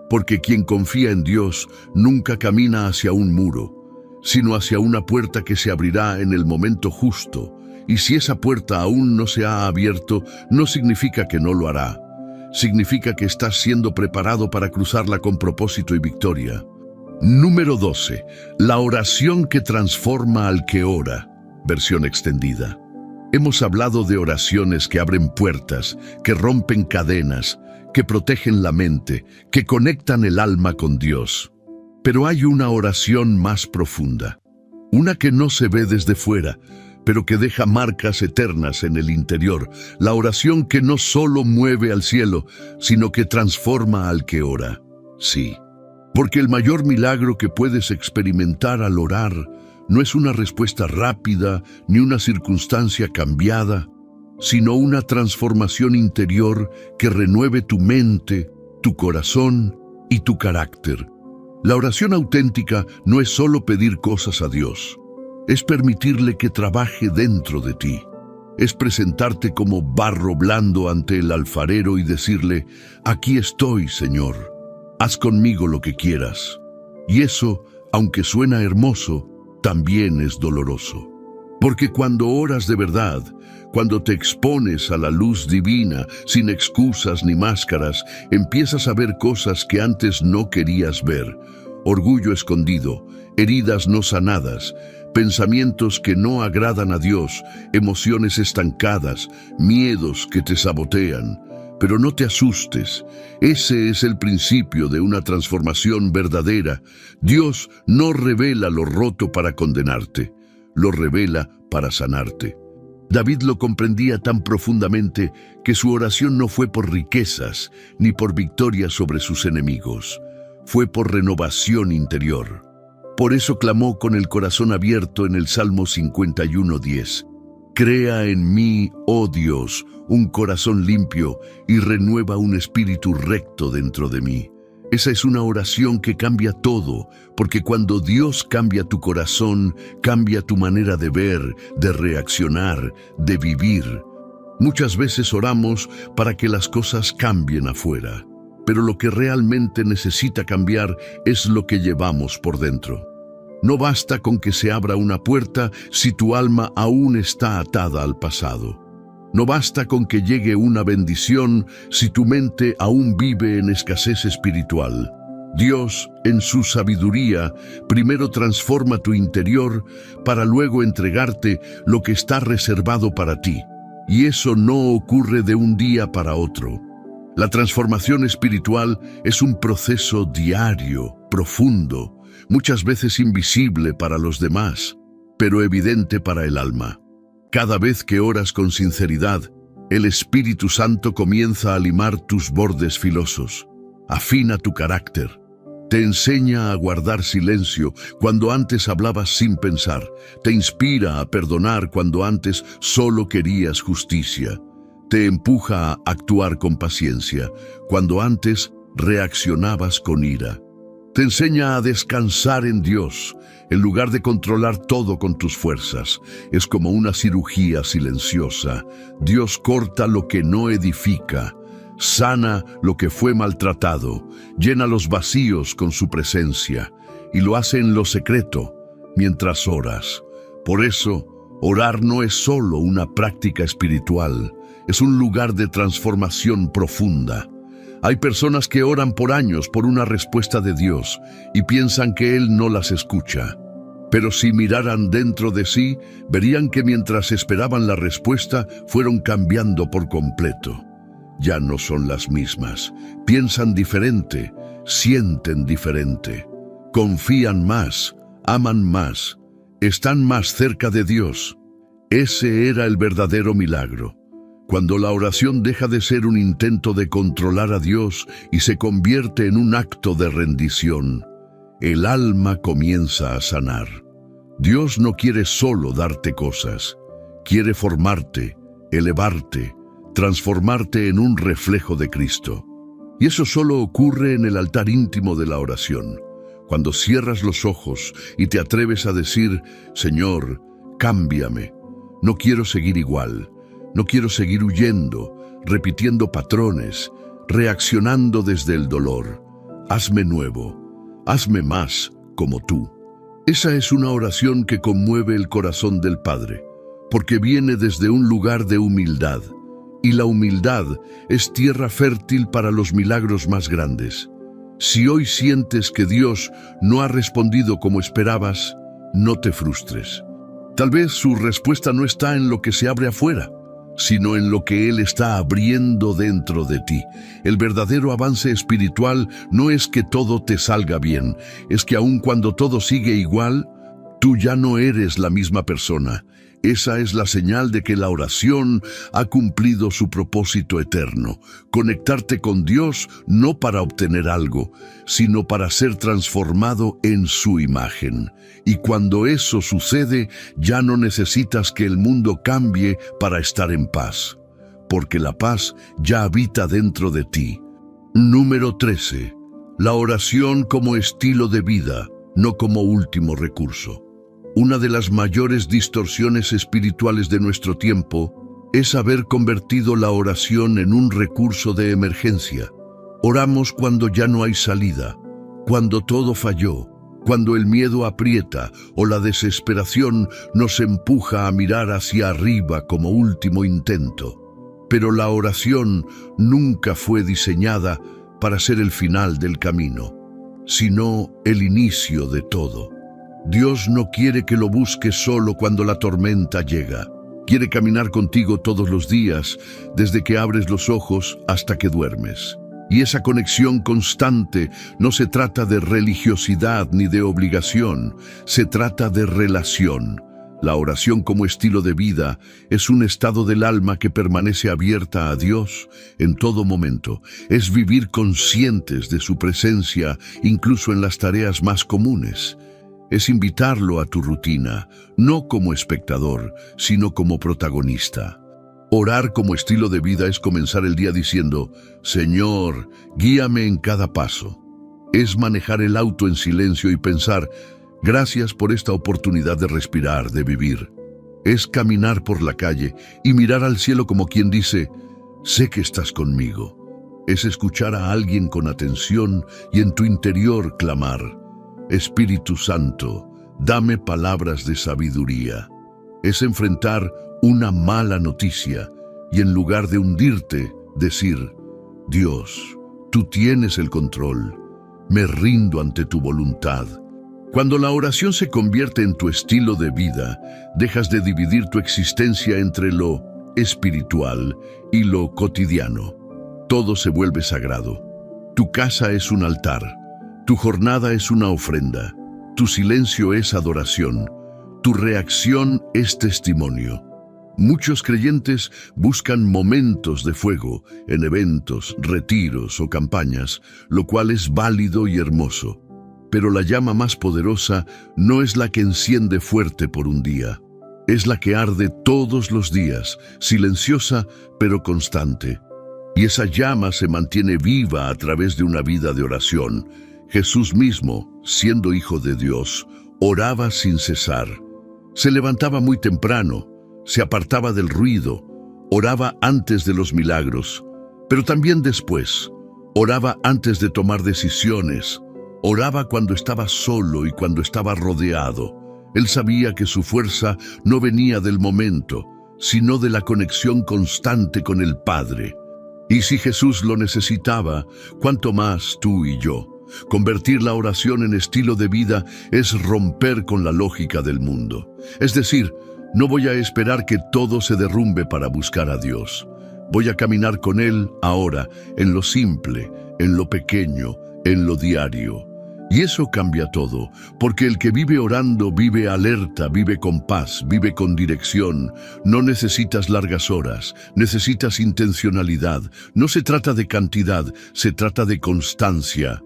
Porque quien confía en Dios nunca camina hacia un muro, sino hacia una puerta que se abrirá en el momento justo. Y si esa puerta aún no se ha abierto, no significa que no lo hará. Significa que estás siendo preparado para cruzarla con propósito y victoria. Número 12. La oración que transforma al que ora. Versión extendida. Hemos hablado de oraciones que abren puertas, que rompen cadenas, que protegen la mente, que conectan el alma con Dios. Pero hay una oración más profunda, una que no se ve desde fuera, pero que deja marcas eternas en el interior, la oración que no solo mueve al cielo, sino que transforma al que ora. Sí, porque el mayor milagro que puedes experimentar al orar no es una respuesta rápida ni una circunstancia cambiada, sino una transformación interior que renueve tu mente, tu corazón y tu carácter. La oración auténtica no es solo pedir cosas a Dios, es permitirle que trabaje dentro de ti. Es presentarte como barro blando ante el alfarero y decirle, aquí estoy, Señor, haz conmigo lo que quieras. Y eso, aunque suena hermoso, también es doloroso. Porque cuando oras de verdad, cuando te expones a la luz divina, sin excusas ni máscaras, empiezas a ver cosas que antes no querías ver. Orgullo escondido, heridas no sanadas, pensamientos que no agradan a Dios, emociones estancadas, miedos que te sabotean. Pero no te asustes, ese es el principio de una transformación verdadera. Dios no revela lo roto para condenarte, lo revela para sanarte. David lo comprendía tan profundamente que su oración no fue por riquezas ni por victoria sobre sus enemigos, fue por renovación interior. Por eso clamó con el corazón abierto en el Salmo 51:10. Crea en mí, oh Dios, un corazón limpio y renueva un espíritu recto dentro de mí. Esa es una oración que cambia todo, porque cuando Dios cambia tu corazón, cambia tu manera de ver, de reaccionar, de vivir. Muchas veces oramos para que las cosas cambien afuera, pero lo que realmente necesita cambiar es lo que llevamos por dentro. No basta con que se abra una puerta si tu alma aún está atada al pasado. No basta con que llegue una bendición si tu mente aún vive en escasez espiritual. Dios, en su sabiduría, primero transforma tu interior para luego entregarte lo que está reservado para ti. Y eso no ocurre de un día para otro. La transformación espiritual es un proceso diario, profundo, muchas veces invisible para los demás, pero evidente para el alma. Cada vez que oras con sinceridad, el Espíritu Santo comienza a limar tus bordes filosos, afina tu carácter, te enseña a guardar silencio cuando antes hablabas sin pensar, te inspira a perdonar cuando antes solo querías justicia, te empuja a actuar con paciencia cuando antes reaccionabas con ira. Te enseña a descansar en Dios, en lugar de controlar todo con tus fuerzas. Es como una cirugía silenciosa. Dios corta lo que no edifica, sana lo que fue maltratado, llena los vacíos con su presencia, y lo hace en lo secreto, mientras oras. Por eso, orar no es solo una práctica espiritual, es un lugar de transformación profunda. Hay personas que oran por años por una respuesta de Dios y piensan que Él no las escucha. Pero si miraran dentro de sí, verían que mientras esperaban la respuesta, fueron cambiando por completo. Ya no son las mismas, piensan diferente, sienten diferente, confían más, aman más, están más cerca de Dios. Ese era el verdadero milagro. Cuando la oración deja de ser un intento de controlar a Dios y se convierte en un acto de rendición, el alma comienza a sanar. Dios no quiere solo darte cosas, quiere formarte, elevarte, transformarte en un reflejo de Cristo. Y eso solo ocurre en el altar íntimo de la oración, cuando cierras los ojos y te atreves a decir: Señor, cámbiame, no quiero seguir igual. No quiero seguir huyendo, repitiendo patrones, reaccionando desde el dolor. Hazme nuevo, hazme más como tú. Esa es una oración que conmueve el corazón del Padre, porque viene desde un lugar de humildad, y la humildad es tierra fértil para los milagros más grandes. Si hoy sientes que Dios no ha respondido como esperabas, no te frustres. Tal vez su respuesta no está en lo que se abre afuera, sino en lo que Él está abriendo dentro de ti. El verdadero avance espiritual no es que todo te salga bien, es que aun cuando todo sigue igual, tú ya no eres la misma persona. Esa es la señal de que la oración ha cumplido su propósito eterno, conectarte con Dios no para obtener algo, sino para ser transformado en su imagen. Y cuando eso sucede, ya no necesitas que el mundo cambie para estar en paz, porque la paz ya habita dentro de ti. Número 13. La oración como estilo de vida, no como último recurso. Una de las mayores distorsiones espirituales de nuestro tiempo es haber convertido la oración en un recurso de emergencia. Oramos cuando ya no hay salida, cuando todo falló, cuando el miedo aprieta o la desesperación nos empuja a mirar hacia arriba como último intento. Pero la oración nunca fue diseñada para ser el final del camino, sino el inicio de todo. Dios no quiere que lo busques solo cuando la tormenta llega. Quiere caminar contigo todos los días, desde que abres los ojos hasta que duermes. Y esa conexión constante no se trata de religiosidad ni de obligación, se trata de relación. La oración como estilo de vida es un estado del alma que permanece abierta a Dios en todo momento. Es vivir conscientes de su presencia, incluso en las tareas más comunes. Es invitarlo a tu rutina, no como espectador, sino como protagonista. Orar como estilo de vida es comenzar el día diciendo: Señor, guíame en cada paso. Es manejar el auto en silencio y pensar: gracias por esta oportunidad de respirar, de vivir. Es caminar por la calle y mirar al cielo como quien dice: sé que estás conmigo. Es escuchar a alguien con atención y en tu interior clamar: Espíritu Santo, dame palabras de sabiduría. Es enfrentar una mala noticia y en lugar de hundirte, decir: Dios, tú tienes el control. Me rindo ante tu voluntad. Cuando la oración se convierte en tu estilo de vida, dejas de dividir tu existencia entre lo espiritual y lo cotidiano. Todo se vuelve sagrado. Tu casa es un altar. Tu jornada es una ofrenda, tu silencio es adoración, tu reacción es testimonio. Muchos creyentes buscan momentos de fuego en eventos, retiros o campañas, lo cual es válido y hermoso. Pero la llama más poderosa no es la que enciende fuerte por un día, es la que arde todos los días, silenciosa pero constante. Y esa llama se mantiene viva a través de una vida de oración. Jesús mismo, siendo Hijo de Dios, oraba sin cesar. Se levantaba muy temprano, se apartaba del ruido, oraba antes de los milagros, pero también después. Oraba antes de tomar decisiones, oraba cuando estaba solo y cuando estaba rodeado. Él sabía que su fuerza no venía del momento, sino de la conexión constante con el Padre. Y si Jesús lo necesitaba, ¿cuánto más tú y yo? Convertir la oración en estilo de vida es romper con la lógica del mundo. Es decir, no voy a esperar que todo se derrumbe para buscar a Dios. Voy a caminar con Él ahora, en lo simple, en lo pequeño, en lo diario. Y eso cambia todo, porque el que vive orando vive alerta, vive con paz, vive con dirección. No necesitas largas horas, necesitas intencionalidad. No se trata de cantidad, se trata de constancia.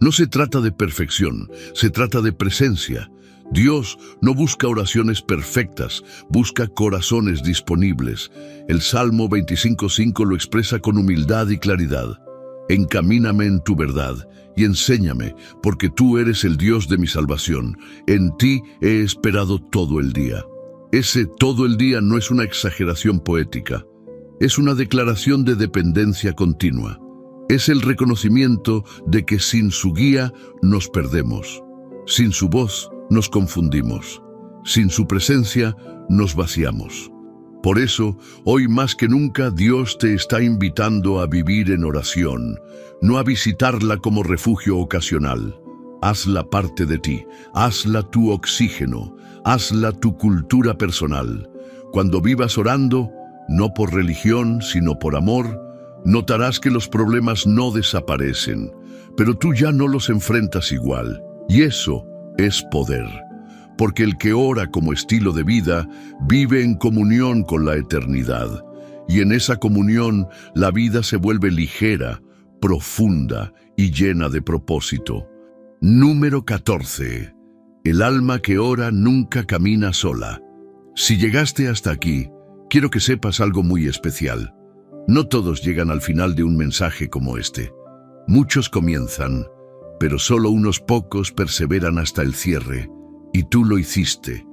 No se trata de perfección, se trata de presencia. Dios no busca oraciones perfectas, busca corazones disponibles. El Salmo 25:5 lo expresa con humildad y claridad. Encamíname en tu verdad y enséñame, porque tú eres el Dios de mi salvación. En ti he esperado todo el día. Ese todo el día no es una exageración poética, es una declaración de dependencia continua. Es el reconocimiento de que sin su guía nos perdemos, sin su voz nos confundimos, sin su presencia nos vaciamos. Por eso, hoy más que nunca, Dios te está invitando a vivir en oración, no a visitarla como refugio ocasional. Hazla parte de ti, hazla tu oxígeno, hazla tu cultura personal. Cuando vivas orando, no por religión, sino por amor, notarás que los problemas no desaparecen, pero tú ya no los enfrentas igual. Y eso es poder. Porque el que ora como estilo de vida vive en comunión con la eternidad. Y en esa comunión la vida se vuelve ligera, profunda y llena de propósito. Número 14. El alma que ora nunca camina sola. Si llegaste hasta aquí, quiero que sepas algo muy especial. No todos llegan al final de un mensaje como este. Muchos comienzan, pero solo unos pocos perseveran hasta el cierre. Y tú lo hiciste.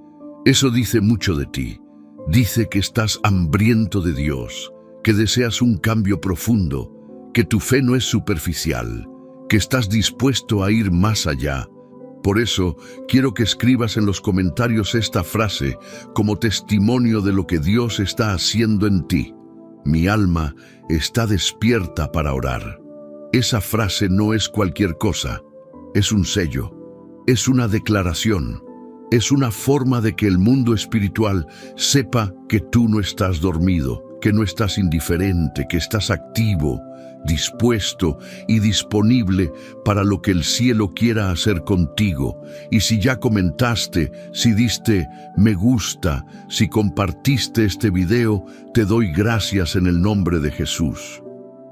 Eso dice mucho de ti. Dice que estás hambriento de Dios, que deseas un cambio profundo, que tu fe no es superficial, que estás dispuesto a ir más allá. Por eso, quiero que escribas en los comentarios esta frase como testimonio de lo que Dios está haciendo en ti. Mi alma está despierta para orar. Esa frase no es cualquier cosa, es un sello, es una declaración. Es una forma de que el mundo espiritual sepa que tú no estás dormido, que no estás indiferente, que estás activo, dispuesto y disponible para lo que el cielo quiera hacer contigo. Y si ya comentaste, si diste me gusta, si compartiste este video, te doy gracias en el nombre de Jesús.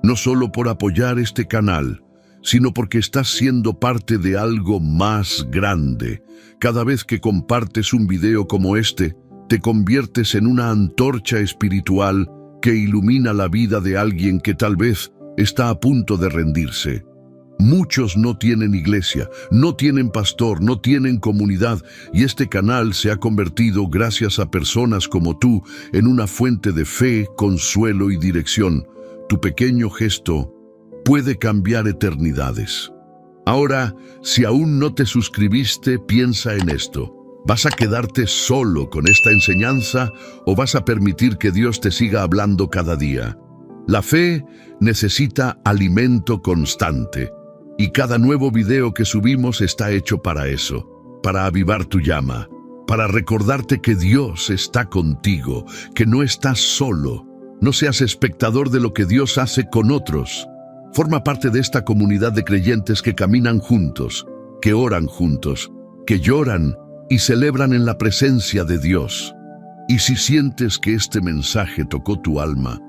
No solo por apoyar este canal, sino porque estás siendo parte de algo más grande. Cada vez que compartes un video como este, te conviertes en una antorcha espiritual que ilumina la vida de alguien que tal vez está a punto de rendirse. Muchos no tienen iglesia, no tienen pastor, no tienen comunidad, y este canal se ha convertido, gracias a personas como tú, en una fuente de fe, consuelo y dirección. Tu pequeño gesto puede cambiar eternidades. Ahora, si aún no te suscribiste, piensa en esto. ¿Vas a quedarte solo con esta enseñanza o vas a permitir que Dios te siga hablando cada día? La fe necesita alimento constante y cada nuevo video que subimos está hecho para eso, para avivar tu llama, para recordarte que Dios está contigo, que no estás solo. No seas espectador de lo que Dios hace con otros. Forma parte de esta comunidad de creyentes que caminan juntos, que oran juntos, que lloran y celebran en la presencia de Dios. Y si sientes que este mensaje tocó tu alma,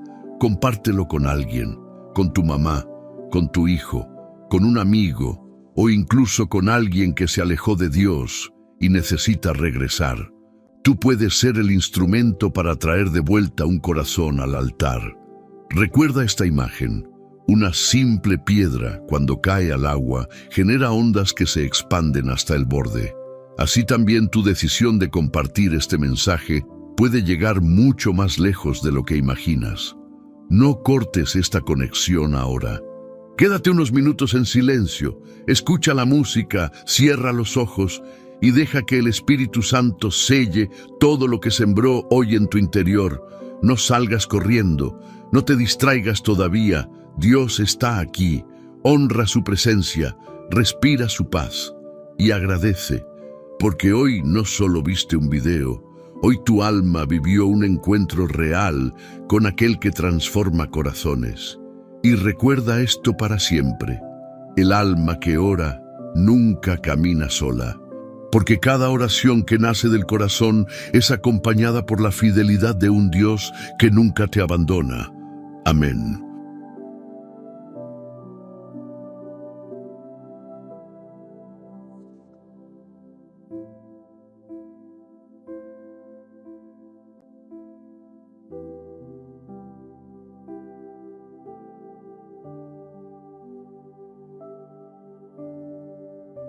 compártelo con alguien, con tu mamá, con tu hijo, con un amigo o incluso con alguien que se alejó de Dios y necesita regresar. Tú puedes ser el instrumento para traer de vuelta un corazón al altar. Recuerda esta imagen. Una simple piedra, cuando cae al agua, genera ondas que se expanden hasta el borde. Así también tu decisión de compartir este mensaje puede llegar mucho más lejos de lo que imaginas. No cortes esta conexión ahora. Quédate unos minutos en silencio, escucha la música, cierra los ojos y deja que el Espíritu Santo selle todo lo que sembró hoy en tu interior. No salgas corriendo, no te distraigas todavía. Dios está aquí, honra su presencia, respira su paz y agradece, porque hoy no solo viste un video, hoy tu alma vivió un encuentro real con aquel que transforma corazones. Y recuerda esto para siempre: el alma que ora nunca camina sola, porque cada oración que nace del corazón es acompañada por la fidelidad de un Dios que nunca te abandona. Amén.